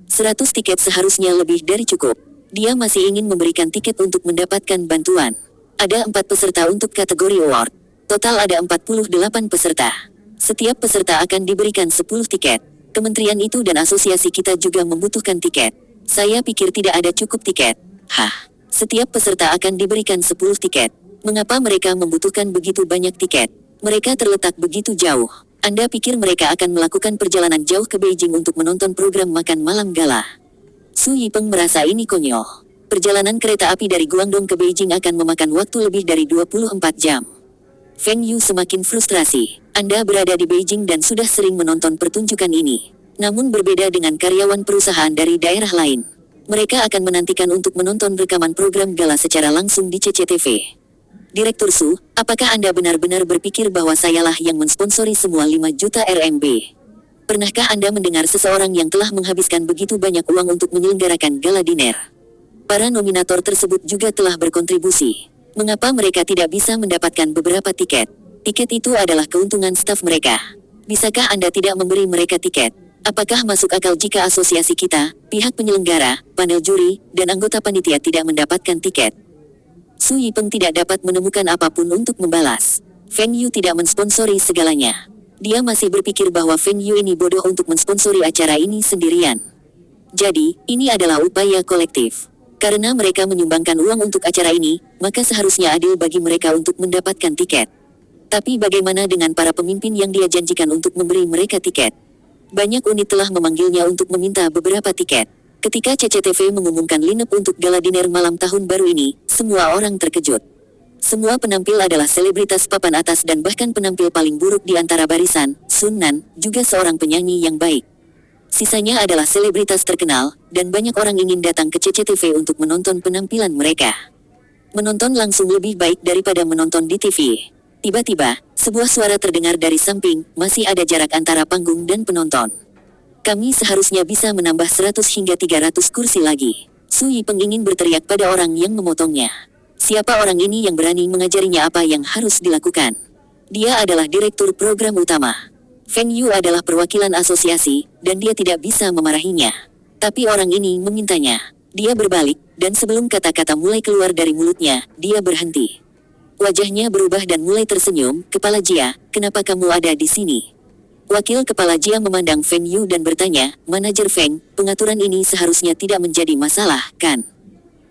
Speaker 1: 100 tiket seharusnya lebih dari cukup. Dia masih ingin memberikan tiket untuk mendapatkan bantuan. Ada 4 peserta untuk kategori award. Total ada 48 peserta. Setiap peserta akan diberikan 10 tiket. Kementerian itu dan asosiasi kita juga membutuhkan tiket. Saya pikir tidak ada cukup tiket. Setiap peserta akan diberikan 10 tiket. Mengapa mereka membutuhkan begitu banyak tiket? Mereka terletak begitu jauh. Anda pikir mereka akan melakukan perjalanan jauh ke Beijing untuk menonton program makan malam gala? Su Yipeng merasa ini konyol. Perjalanan kereta api dari Guangdong ke Beijing akan memakan waktu lebih dari 24 jam. Feng Yu semakin frustrasi. Anda berada di Beijing dan sudah sering menonton pertunjukan ini. Namun berbeda dengan karyawan perusahaan dari daerah lain. Mereka akan menantikan untuk menonton rekaman program gala secara langsung di CCTV. Direktur Su, apakah Anda benar-benar berpikir bahwa sayalah yang mensponsori semua 5 juta RMB? Pernahkah Anda mendengar seseorang yang telah menghabiskan begitu banyak uang untuk menyelenggarakan gala dinner? Para nominator tersebut juga telah berkontribusi. Mengapa mereka tidak bisa mendapatkan beberapa tiket? Tiket itu adalah keuntungan staf mereka. Bisakah Anda tidak memberi mereka tiket? Apakah masuk akal jika asosiasi kita, pihak penyelenggara, panel juri, dan anggota panitia tidak mendapatkan tiket? Su Yipeng tidak dapat menemukan apapun untuk membalas. Feng Yu tidak mensponsori segalanya. Dia masih berpikir bahwa Feng Yu ini bodoh untuk mensponsori acara ini sendirian. Jadi, ini adalah upaya kolektif. Karena mereka menyumbangkan uang untuk acara ini, maka seharusnya adil bagi mereka untuk mendapatkan tiket. Tapi bagaimana dengan para pemimpin yang dia janjikan untuk memberi mereka tiket? Banyak unit telah memanggilnya untuk meminta beberapa tiket. Ketika CCTV mengumumkan lineup untuk gala dinner malam tahun baru ini, semua orang terkejut. Semua penampil adalah selebritas papan atas dan bahkan penampil paling buruk di antara barisan, Sun Nan, juga seorang penyanyi yang baik. Sisanya adalah selebritas terkenal, dan banyak orang ingin datang ke CCTV untuk menonton penampilan mereka. Menonton langsung lebih baik daripada menonton di TV. Tiba-tiba, sebuah suara terdengar dari samping, masih ada jarak antara panggung dan penonton. Kami seharusnya bisa menambah 100 hingga 300 kursi lagi. Su Yipeng ingin berteriak pada orang yang memotongnya. Siapa orang ini yang berani mengajarinya apa yang harus dilakukan? Dia adalah direktur program utama. Feng Yu adalah perwakilan asosiasi, dan dia tidak bisa memarahinya. Tapi orang ini memintanya. Dia berbalik, dan sebelum kata-kata mulai keluar dari mulutnya, dia berhenti. Wajahnya berubah dan mulai tersenyum. Kepala Jia, kenapa kamu ada di sini? Wakil Kepala Jia memandang Feng Yu dan bertanya, Manajer Feng, pengaturan ini seharusnya tidak menjadi masalah, kan?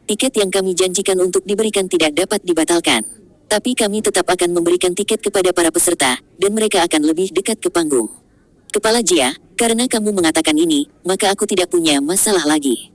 Speaker 1: Tiket yang kami janjikan untuk diberikan tidak dapat dibatalkan. Tapi kami tetap akan memberikan tiket kepada para peserta, dan mereka akan lebih dekat ke panggung. Kepala Jia, karena kamu mengatakan ini, maka aku tidak punya masalah lagi.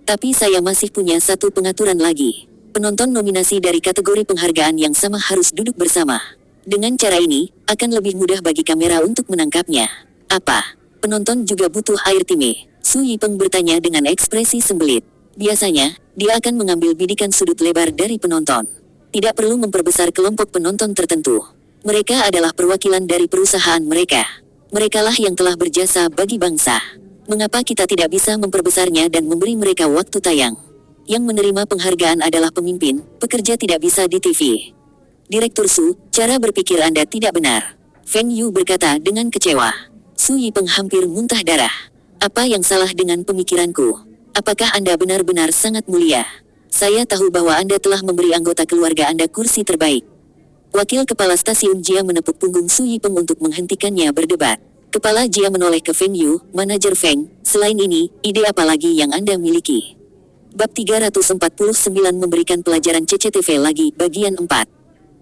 Speaker 1: Tapi saya masih punya satu pengaturan lagi. Penonton nominasi dari kategori penghargaan yang sama harus duduk bersama. Dengan cara ini, akan lebih mudah bagi kamera untuk menangkapnya. Apa? Penonton juga butuh air time? Su Yipeng bertanya dengan ekspresi sembelit. Biasanya, dia akan mengambil bidikan sudut lebar dari penonton. Tidak perlu memperbesar kelompok penonton tertentu. Mereka adalah perwakilan dari perusahaan mereka. Merekalah yang telah berjasa bagi bangsa. Mengapa kita tidak bisa memperbesarnya dan memberi mereka waktu tayang? Yang menerima penghargaan adalah pemimpin, pekerja tidak bisa di TV. Direktur Su, cara berpikir Anda tidak benar. Feng Yu berkata dengan kecewa. Su Yipeng hampir muntah darah. Apa yang salah dengan pemikiranku? Apakah Anda benar-benar sangat mulia? Saya tahu bahwa Anda telah memberi anggota keluarga Anda kursi terbaik. Wakil Kepala Stasiun Jia menepuk punggung Su Yipeng untuk menghentikannya berdebat. Kepala Jia menoleh ke Feng Yu, Manajer Feng, selain ini, ide apa lagi yang Anda miliki? Bab 349 memberikan pelajaran CCTV lagi, bagian 4.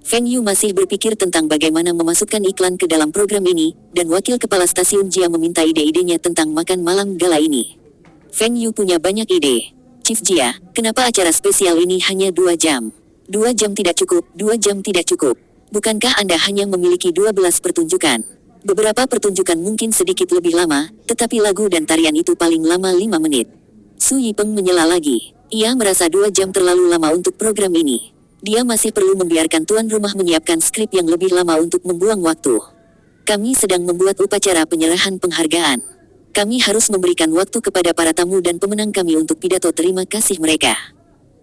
Speaker 1: Feng Yu masih berpikir tentang bagaimana memasukkan iklan ke dalam program ini, dan wakil kepala stasiun Jia meminta ide-idenya tentang makan malam gala ini. Feng Yu punya banyak ide. Chief Jia, kenapa acara spesial ini hanya 2 jam? 2 jam tidak cukup, 2 jam tidak cukup. Bukankah Anda hanya memiliki 12 pertunjukan? Beberapa pertunjukan mungkin sedikit lebih lama, tetapi lagu dan tarian itu paling lama 5 menit. Su Yipeng menyela lagi. Ia merasa 2 jam terlalu lama untuk program ini. Dia masih perlu membiarkan tuan rumah menyiapkan skrip yang lebih lama untuk membuang waktu. Kami sedang membuat upacara penyerahan penghargaan. Kami harus memberikan waktu kepada para tamu dan pemenang kami untuk pidato terima kasih mereka.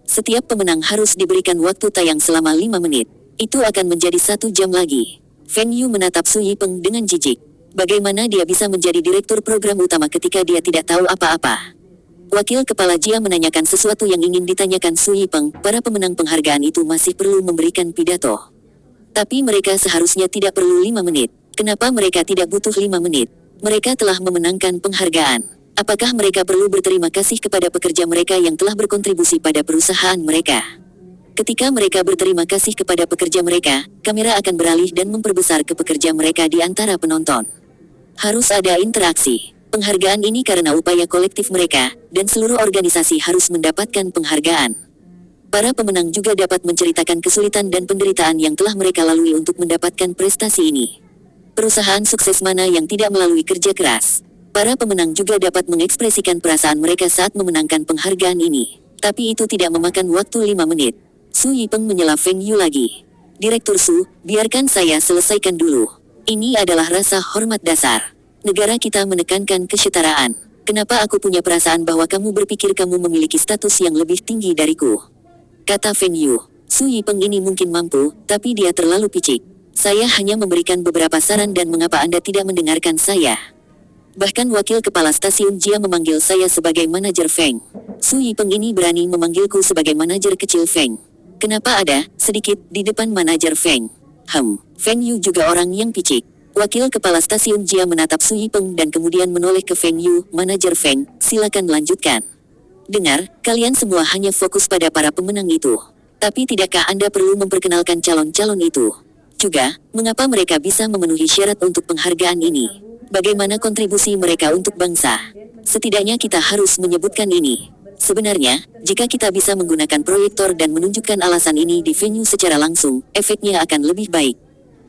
Speaker 1: Setiap pemenang harus diberikan waktu tayang selama 5 menit. Itu akan menjadi 1 jam lagi. Feng Yu menatap Su Yipeng dengan jijik. Bagaimana dia bisa menjadi direktur program utama ketika dia tidak tahu apa-apa? Wakil Kepala Jia menanyakan sesuatu yang ingin ditanyakan Su Yipeng. Para pemenang penghargaan itu masih perlu memberikan pidato. Tapi mereka seharusnya tidak perlu 5 menit. Kenapa mereka tidak butuh 5 menit? Mereka telah memenangkan penghargaan. Apakah mereka perlu berterima kasih kepada pekerja mereka yang telah berkontribusi pada perusahaan mereka? Ketika mereka berterima kasih kepada pekerja mereka, kamera akan beralih dan memperbesar ke pekerja mereka di antara penonton. Harus ada interaksi. Penghargaan ini karena upaya kolektif mereka, dan seluruh organisasi harus mendapatkan penghargaan. Para pemenang juga dapat menceritakan kesulitan dan penderitaan yang telah mereka lalui untuk mendapatkan prestasi ini. Perusahaan sukses mana yang tidak melalui kerja keras? Para pemenang juga dapat mengekspresikan perasaan mereka saat memenangkan penghargaan ini. Tapi itu tidak memakan waktu 5 menit. Su Yipeng menyela Feng Yu lagi. Direktur Su, biarkan saya selesaikan dulu. Ini adalah rasa hormat dasar. Negara kita menekankan kesetaraan. Kenapa aku punya perasaan bahwa kamu berpikir kamu memiliki status yang lebih tinggi dariku? Kata Feng Yu. Su Yipeng ini mungkin mampu, tapi dia terlalu picik. Saya hanya memberikan beberapa saran dan mengapa Anda tidak mendengarkan saya? Bahkan wakil kepala stasiun Jia memanggil saya sebagai manajer Feng. Su Yipeng ini berani memanggilku sebagai manajer kecil Feng. Kenapa ada, sedikit, di depan manajer Feng? Feng Yu juga orang yang picik. Wakil kepala stasiun Jia menatap Su Yipeng dan kemudian menoleh ke Feng Yu, manajer Feng, silakan lanjutkan. Dengar, kalian semua hanya fokus pada para pemenang itu. Tapi tidakkah Anda perlu memperkenalkan calon-calon itu? Juga, mengapa mereka bisa memenuhi syarat untuk penghargaan ini? Bagaimana kontribusi mereka untuk bangsa? Setidaknya kita harus menyebutkan ini. Sebenarnya, jika kita bisa menggunakan proyektor dan menunjukkan alasan ini di venue secara langsung, efeknya akan lebih baik.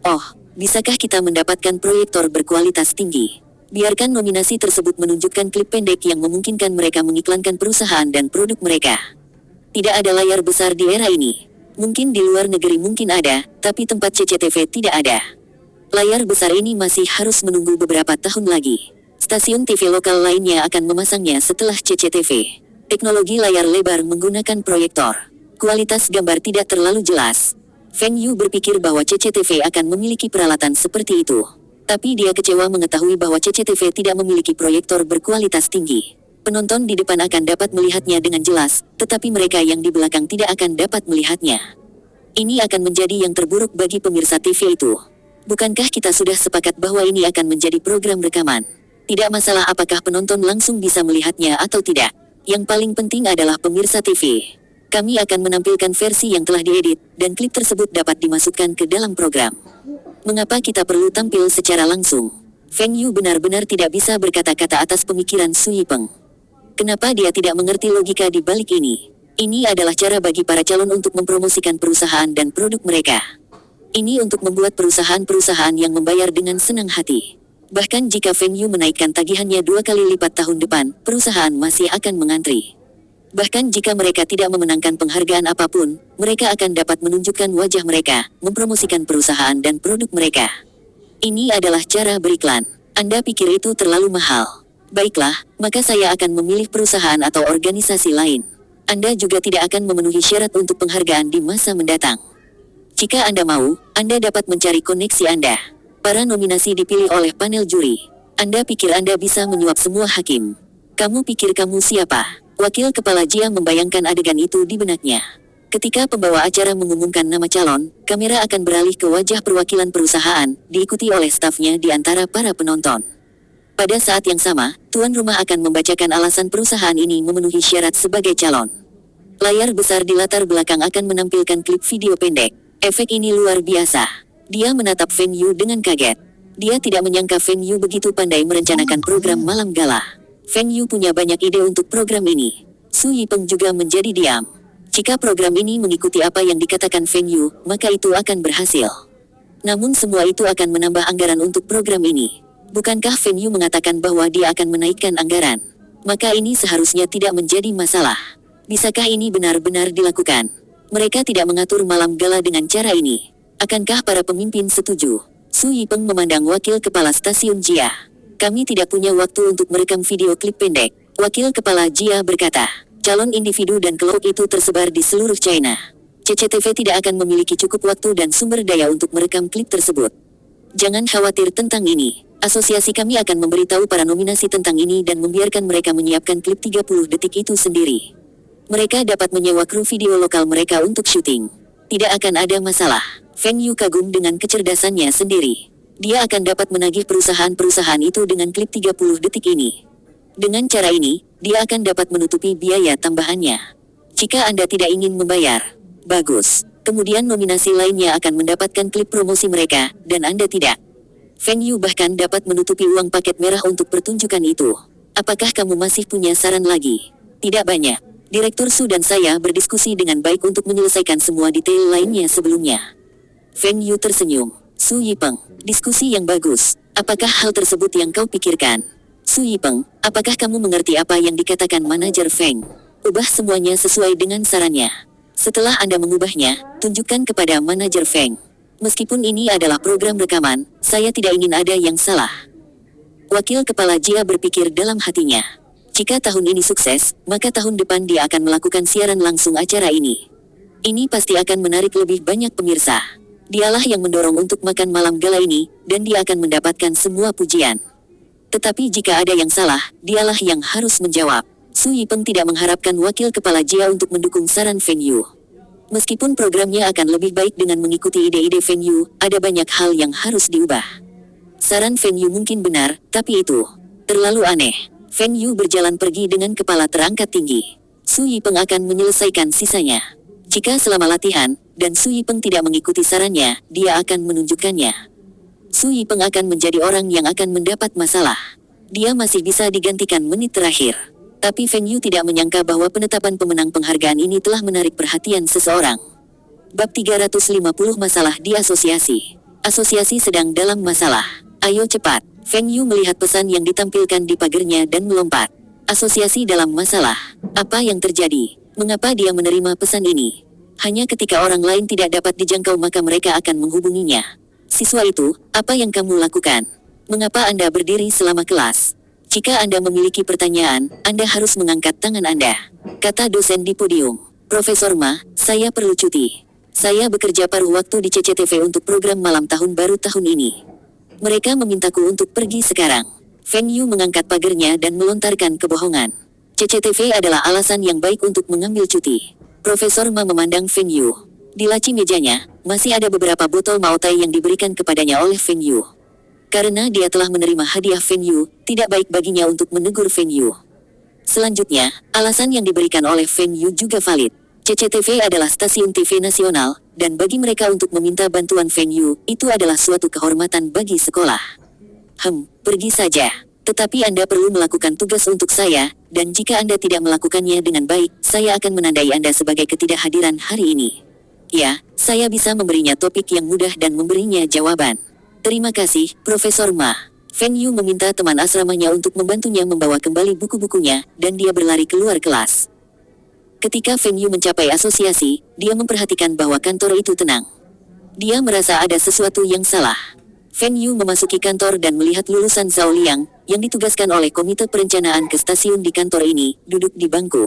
Speaker 1: Oh, bisakah kita mendapatkan proyektor berkualitas tinggi? Biarkan nominasi tersebut menunjukkan klip pendek yang memungkinkan mereka mengiklankan perusahaan dan produk mereka. Tidak ada layar besar di era ini. Mungkin di luar negeri mungkin ada, tapi tempat CCTV tidak ada. Layar besar ini masih harus menunggu beberapa tahun lagi. Stasiun TV lokal lainnya akan memasangnya setelah CCTV. Teknologi layar lebar menggunakan proyektor. Kualitas gambar tidak terlalu jelas. Feng Yu berpikir bahwa CCTV akan memiliki peralatan seperti itu. Tapi dia kecewa mengetahui bahwa CCTV tidak memiliki proyektor berkualitas tinggi. Penonton di depan akan dapat melihatnya dengan jelas, tetapi mereka yang di belakang tidak akan dapat melihatnya. Ini akan menjadi yang terburuk bagi pemirsa TV itu. Bukankah kita sudah sepakat bahwa ini akan menjadi program rekaman? Tidak masalah apakah penonton langsung bisa melihatnya atau tidak. Yang paling penting adalah pemirsa TV. Kami akan menampilkan versi yang telah diedit, dan klip tersebut dapat dimasukkan ke dalam program. Mengapa kita perlu tampil secara langsung? Feng Yu benar-benar tidak bisa berkata-kata atas pemikiran Su Yipeng. Kenapa dia tidak mengerti logika di balik ini? Ini adalah cara bagi para calon untuk mempromosikan perusahaan dan produk mereka. Ini untuk membuat perusahaan-perusahaan yang membayar dengan senang hati. Bahkan jika Feng Yu menaikkan tagihannya 2 kali lipat tahun depan, perusahaan masih akan mengantri. Bahkan jika mereka tidak memenangkan penghargaan apapun, mereka akan dapat menunjukkan wajah mereka, mempromosikan perusahaan dan produk mereka. Ini adalah cara beriklan. Anda pikir itu terlalu mahal? Baiklah, maka saya akan memilih perusahaan atau organisasi lain. Anda juga tidak akan memenuhi syarat untuk penghargaan di masa mendatang. Jika Anda mau, Anda dapat mencari koneksi Anda. Para nominasi dipilih oleh panel juri. Anda pikir Anda bisa menyuap semua hakim? Kamu pikir kamu siapa? Wakil kepala Jia membayangkan adegan itu di benaknya. Ketika pembawa acara mengumumkan nama calon, kamera akan beralih ke wajah perwakilan perusahaan, diikuti oleh stafnya di antara para penonton. Pada saat yang sama, tuan rumah akan membacakan alasan perusahaan ini memenuhi syarat sebagai calon. Layar besar di latar belakang akan menampilkan klip video pendek. Efek ini luar biasa. Dia menatap Feng Yu dengan kaget. Dia tidak menyangka Feng Yu begitu pandai merencanakan program malam gala. Feng Yu punya banyak ide untuk program ini. Su Yipeng juga menjadi diam. Jika program ini mengikuti apa yang dikatakan Feng Yu, maka itu akan berhasil. Namun semua itu akan menambah anggaran untuk program ini. Bukankah Feng Yu mengatakan bahwa dia akan menaikkan anggaran? Maka ini seharusnya tidak menjadi masalah. Bisakah ini benar-benar dilakukan? Mereka tidak mengatur malam gala dengan cara ini. Akankah para pemimpin setuju? Su Yipeng memandang wakil kepala stasiun Jia. Kami tidak punya waktu untuk merekam video klip pendek. Wakil kepala Jia berkata, calon individu dan kelompok itu tersebar di seluruh China. CCTV tidak akan memiliki cukup waktu dan sumber daya untuk merekam klip tersebut. Jangan khawatir tentang ini. Asosiasi kami akan memberitahu para nominasi tentang ini dan membiarkan mereka menyiapkan klip 30 detik itu sendiri. Mereka dapat menyewa kru video lokal mereka untuk syuting. Tidak akan ada masalah. Feng Yu kagum dengan kecerdasannya sendiri. Dia akan dapat menagih perusahaan-perusahaan itu dengan klip 30 detik ini. Dengan cara ini, dia akan dapat menutupi biaya tambahannya. Jika Anda tidak ingin membayar, bagus. Kemudian nominasi lainnya akan mendapatkan klip promosi mereka, dan Anda tidak. Feng Yu bahkan dapat menutupi uang paket merah untuk pertunjukan itu. Apakah kamu masih punya saran lagi? Tidak banyak. Direktur Su dan saya berdiskusi dengan baik untuk menyelesaikan semua detail lainnya sebelumnya. Feng Yu tersenyum. Su Yipeng, diskusi yang bagus. Apakah hal tersebut yang kau pikirkan? Su Yipeng, apakah kamu mengerti apa yang dikatakan manajer Feng? Ubah semuanya sesuai dengan sarannya. Setelah Anda mengubahnya, tunjukkan kepada manajer Feng. Meskipun ini adalah program rekaman, saya tidak ingin ada yang salah. Wakil kepala Jia berpikir dalam hatinya. Jika tahun ini sukses, maka tahun depan dia akan melakukan siaran langsung acara ini. Ini pasti akan menarik lebih banyak pemirsa. Dialah yang mendorong untuk makan malam gala ini, dan dia akan mendapatkan semua pujian. Tetapi jika ada yang salah, dialah yang harus menjawab. Su Yipeng tidak mengharapkan wakil kepala Jia untuk mendukung saran Feng Yu. Meskipun programnya akan lebih baik dengan mengikuti ide-ide Feng Yu, ada banyak hal yang harus diubah. Saran Feng Yu mungkin benar, tapi itu terlalu aneh. Feng Yu berjalan pergi dengan kepala terangkat tinggi. Su Yipeng akan menyelesaikan sisanya. Jika selama latihan, dan Su Yipeng tidak mengikuti sarannya, dia akan menunjukkannya. Su Yipeng akan menjadi orang yang akan mendapat masalah. Dia masih bisa digantikan menit terakhir. Tapi Feng Yu tidak menyangka bahwa penetapan pemenang penghargaan ini telah menarik perhatian seseorang. Bab 350 Masalah di Asosiasi. Asosiasi sedang dalam masalah. Ayo cepat. Feng Yu melihat pesan yang ditampilkan di pagernya dan melompat. Asosiasi dalam masalah. Apa yang terjadi? Mengapa dia menerima pesan ini? Hanya ketika orang lain tidak dapat dijangkau maka mereka akan menghubunginya. Siswa itu, apa yang kamu lakukan? Mengapa Anda berdiri selama kelas? Jika Anda memiliki pertanyaan, Anda harus mengangkat tangan Anda. Kata dosen di podium. Profesor Ma, saya perlu cuti. Saya bekerja paruh waktu di CCTV untuk program malam tahun baru tahun ini. Mereka memintaku untuk pergi sekarang. Feng Yu mengangkat pagernya dan melontarkan kebohongan. CCTV adalah alasan yang baik untuk mengambil cuti. Profesor Ma memandang Feng Yu. Di laci mejanya, masih ada beberapa botol Maotai yang diberikan kepadanya oleh Feng Yu. Karena dia telah menerima hadiah Feng Yu, tidak baik baginya untuk menegur Feng Yu. Selanjutnya, alasan yang diberikan oleh Feng Yu juga valid. CCTV adalah stasiun TV nasional, dan bagi mereka untuk meminta bantuan Feng Yu, itu adalah suatu kehormatan bagi sekolah. Pergi saja. Tetapi Anda perlu melakukan tugas untuk saya, dan jika Anda tidak melakukannya dengan baik, saya akan menandai Anda sebagai ketidakhadiran hari ini. Ya, saya bisa memberinya topik yang mudah dan memberinya jawaban. Terima kasih, Profesor Ma. Feng Yu meminta teman asramanya untuk membantunya membawa kembali buku-bukunya, dan dia berlari keluar kelas. Ketika Feng Yu mencapai asosiasi, dia memperhatikan bahwa kantor itu tenang. Dia merasa ada sesuatu yang salah. Feng Yu memasuki kantor dan melihat lulusan Zhao Liang, yang ditugaskan oleh komite perencanaan ke stasiun di kantor ini, duduk di bangku.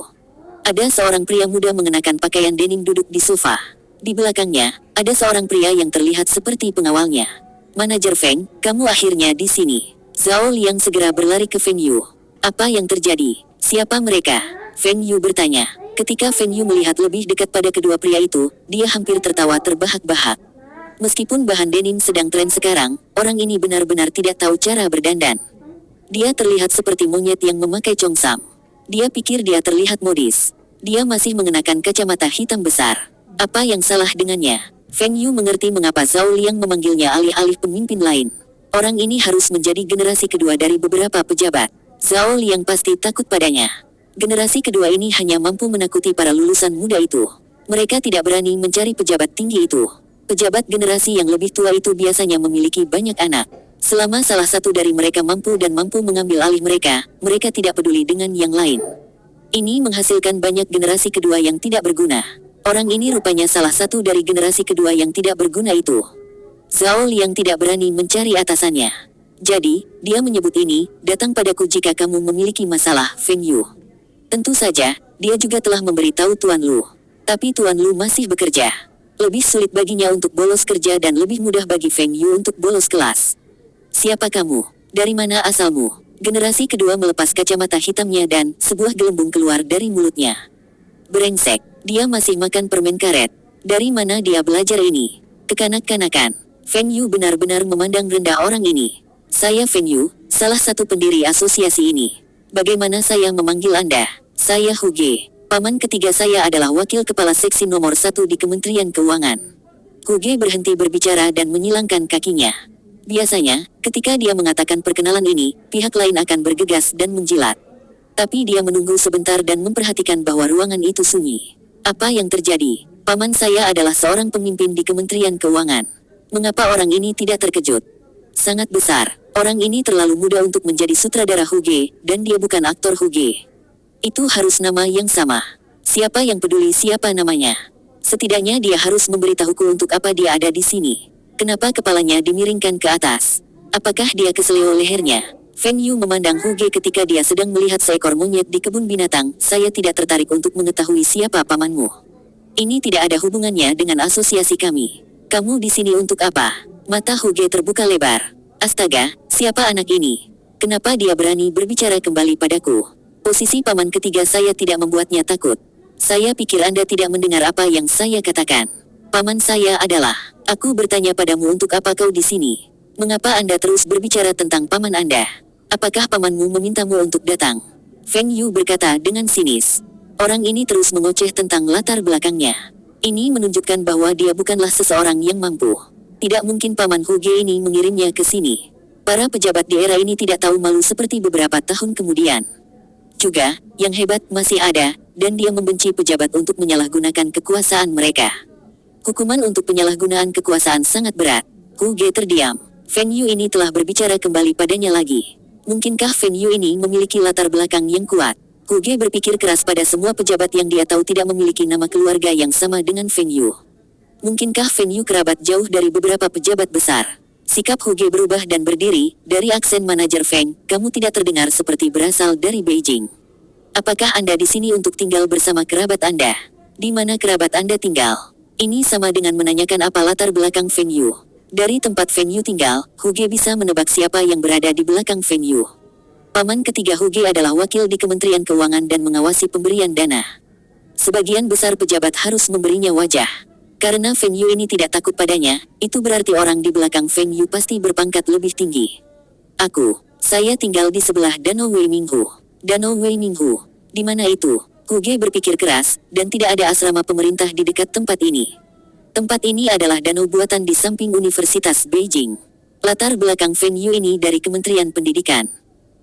Speaker 1: Ada seorang pria muda mengenakan pakaian denim duduk di sofa. Di belakangnya, ada seorang pria yang terlihat seperti pengawalnya. Manajer Feng, kamu akhirnya di sini. Zhao Liang segera berlari ke Feng Yu. Apa yang terjadi? Siapa mereka? Feng Yu bertanya. Ketika Feng Yu melihat lebih dekat pada kedua pria itu, dia hampir tertawa terbahak-bahak. Meskipun bahan denim sedang tren sekarang, orang ini benar-benar tidak tahu cara berdandan. Dia terlihat seperti monyet yang memakai congsam. Dia pikir dia terlihat modis. Dia masih mengenakan kacamata hitam besar. Apa yang salah dengannya? Feng Yu mengerti mengapa Zhao Liang memanggilnya alih-alih pemimpin lain. Orang ini harus menjadi generasi kedua dari beberapa pejabat. Zhao Liang pasti takut padanya. Generasi kedua ini hanya mampu menakuti para lulusan muda itu. Mereka tidak berani mencari pejabat tinggi itu. Pejabat generasi yang lebih tua itu biasanya memiliki banyak anak. Selama salah satu dari mereka mampu mengambil alih mereka, mereka tidak peduli dengan yang lain. Ini menghasilkan banyak generasi kedua yang tidak berguna. Orang ini rupanya salah satu dari generasi kedua yang tidak berguna itu. Zhao Liang tidak berani mencari atasannya. Jadi, dia menyebut ini, datang padaku jika kamu memiliki masalah, Feng Yu. Tentu saja, dia juga telah memberitahu Tuan Lu. Tapi Tuan Lu masih bekerja. Lebih sulit baginya untuk bolos kerja dan lebih mudah bagi Feng Yu untuk bolos kelas. Siapa kamu? Dari mana asalmu? Generasi kedua melepas kacamata hitamnya dan sebuah gelembung keluar dari mulutnya. Brengsek, dia masih makan permen karet. Dari mana dia belajar ini? Kekanak-kanakan. Feng Yu benar-benar memandang rendah orang ini. Saya Feng Yu, salah satu pendiri asosiasi ini. Bagaimana saya memanggil Anda? Saya Hu Ge. Paman ketiga saya adalah wakil kepala seksi nomor 1 di Kementerian Keuangan. Hu Ge berhenti berbicara dan menyilangkan kakinya. Biasanya, ketika dia mengatakan perkenalan ini, pihak lain akan bergegas dan menjilat. Tapi dia menunggu sebentar dan memperhatikan bahwa ruangan itu sunyi. Apa yang terjadi? Paman saya adalah seorang pemimpin di Kementerian Keuangan. Mengapa orang ini tidak terkejut? Sangat besar. Orang ini terlalu muda untuk menjadi sutradara Hu Ge, dan dia bukan aktor Hu Ge. Itu harus nama yang sama. Siapa yang peduli siapa namanya? Setidaknya dia harus memberitahuku untuk apa dia ada di sini. Kenapa kepalanya dimiringkan ke atas? Apakah dia keseleo lehernya? Feng Yu memandang Hu Ge ketika dia sedang melihat seekor monyet di kebun binatang. Saya tidak tertarik untuk mengetahui siapa pamanmu. Ini tidak ada hubungannya dengan asosiasi kami. Kamu di sini untuk apa? Mata Hu Ge terbuka lebar. Astaga, siapa anak ini? Kenapa dia berani berbicara kembali padaku? Posisi paman ketiga saya tidak membuatnya takut. Saya pikir Anda tidak mendengar apa yang saya katakan. Paman saya adalah, aku bertanya padamu untuk apa kau di sini? Mengapa Anda terus berbicara tentang paman Anda? Apakah pamanmu memintamu untuk datang? Feng Yu berkata dengan sinis. Orang ini terus mengoceh tentang latar belakangnya. Ini menunjukkan bahwa dia bukanlah seseorang yang mampu. Tidak mungkin paman Huge ini mengirimnya ke sini. Para pejabat di era ini tidak tahu malu seperti beberapa tahun kemudian. Juga, yang hebat masih ada, dan dia membenci pejabat untuk menyalahgunakan kekuasaan mereka. Hukuman untuk penyalahgunaan kekuasaan sangat berat. Huge terdiam. Feng Yu ini telah berbicara kembali padanya lagi. Mungkinkah Feng Yu ini memiliki latar belakang yang kuat? Huge berpikir keras pada semua pejabat yang dia tahu tidak memiliki nama keluarga yang sama dengan Feng Yu. Mungkinkah Feng Yu kerabat jauh dari beberapa pejabat besar? Sikap Huge berubah dan berdiri. Dari aksen manajer Feng, kamu tidak terdengar seperti berasal dari Beijing. Apakah Anda di sini untuk tinggal bersama kerabat Anda? Di mana kerabat Anda tinggal? Ini sama dengan menanyakan apa latar belakang Feng Yu. Dari tempat Feng Yu tinggal, Huge bisa menebak siapa yang berada di belakang Feng Yu. Paman ketiga Huge adalah wakil di Kementerian Keuangan dan mengawasi pemberian dana. Sebagian besar pejabat harus memberinya wajah. Karena Feng Yu ini tidak takut padanya, itu berarti orang di belakang Feng Yu pasti berpangkat lebih tinggi. Saya tinggal di sebelah Danau Wei Minghu. Danau Wei Minghu. Di mana itu? Huge berpikir keras, dan tidak ada asrama pemerintah di dekat tempat ini. Tempat ini adalah danau buatan di samping Universitas Beijing. Latar belakang Feng Yu ini dari Kementerian Pendidikan.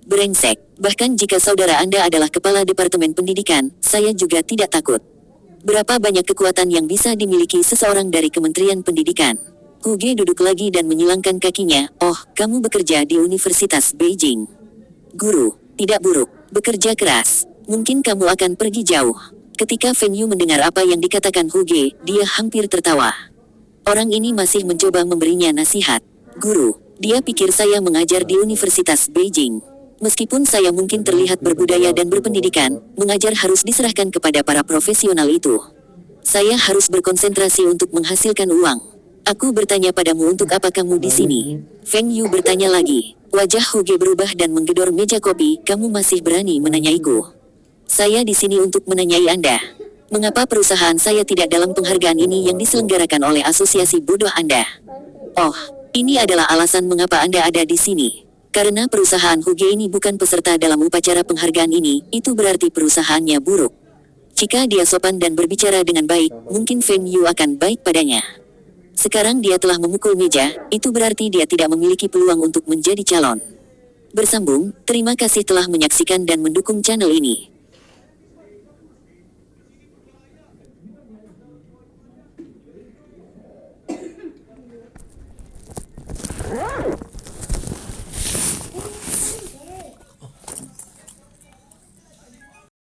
Speaker 1: Brengsek, bahkan jika saudara Anda adalah kepala Departemen Pendidikan, saya juga tidak takut. Berapa banyak kekuatan yang bisa dimiliki seseorang dari Kementerian Pendidikan? Huge duduk lagi dan menyilangkan kakinya. Oh, kamu bekerja di Universitas Beijing. Guru, tidak buruk, bekerja keras. Mungkin kamu akan pergi jauh. Ketika Feng Yu mendengar apa yang dikatakan Huge, dia hampir tertawa. Orang ini masih mencoba memberinya nasihat. Guru, dia pikir saya mengajar di Universitas Beijing. Meskipun saya mungkin terlihat berbudaya dan berpendidikan, mengajar harus diserahkan kepada para profesional itu. Saya harus berkonsentrasi untuk menghasilkan uang. Aku bertanya padamu untuk apa kamu di sini? Feng Yu bertanya lagi. Wajah Huge berubah dan menggedor meja kopi. Kamu masih berani menanyaiku? Saya di sini untuk menanyai Anda. Mengapa perusahaan saya tidak dalam penghargaan ini yang diselenggarakan oleh asosiasi bodoh Anda? Oh, ini adalah alasan mengapa Anda ada di sini. Karena perusahaan Huge ini bukan peserta dalam upacara penghargaan ini, itu berarti perusahaannya buruk. Jika dia sopan dan berbicara dengan baik, mungkin Feng Yu akan baik padanya. Sekarang dia telah memukul meja, itu berarti dia tidak memiliki peluang untuk menjadi calon. Bersambung, terima kasih telah menyaksikan dan mendukung channel ini.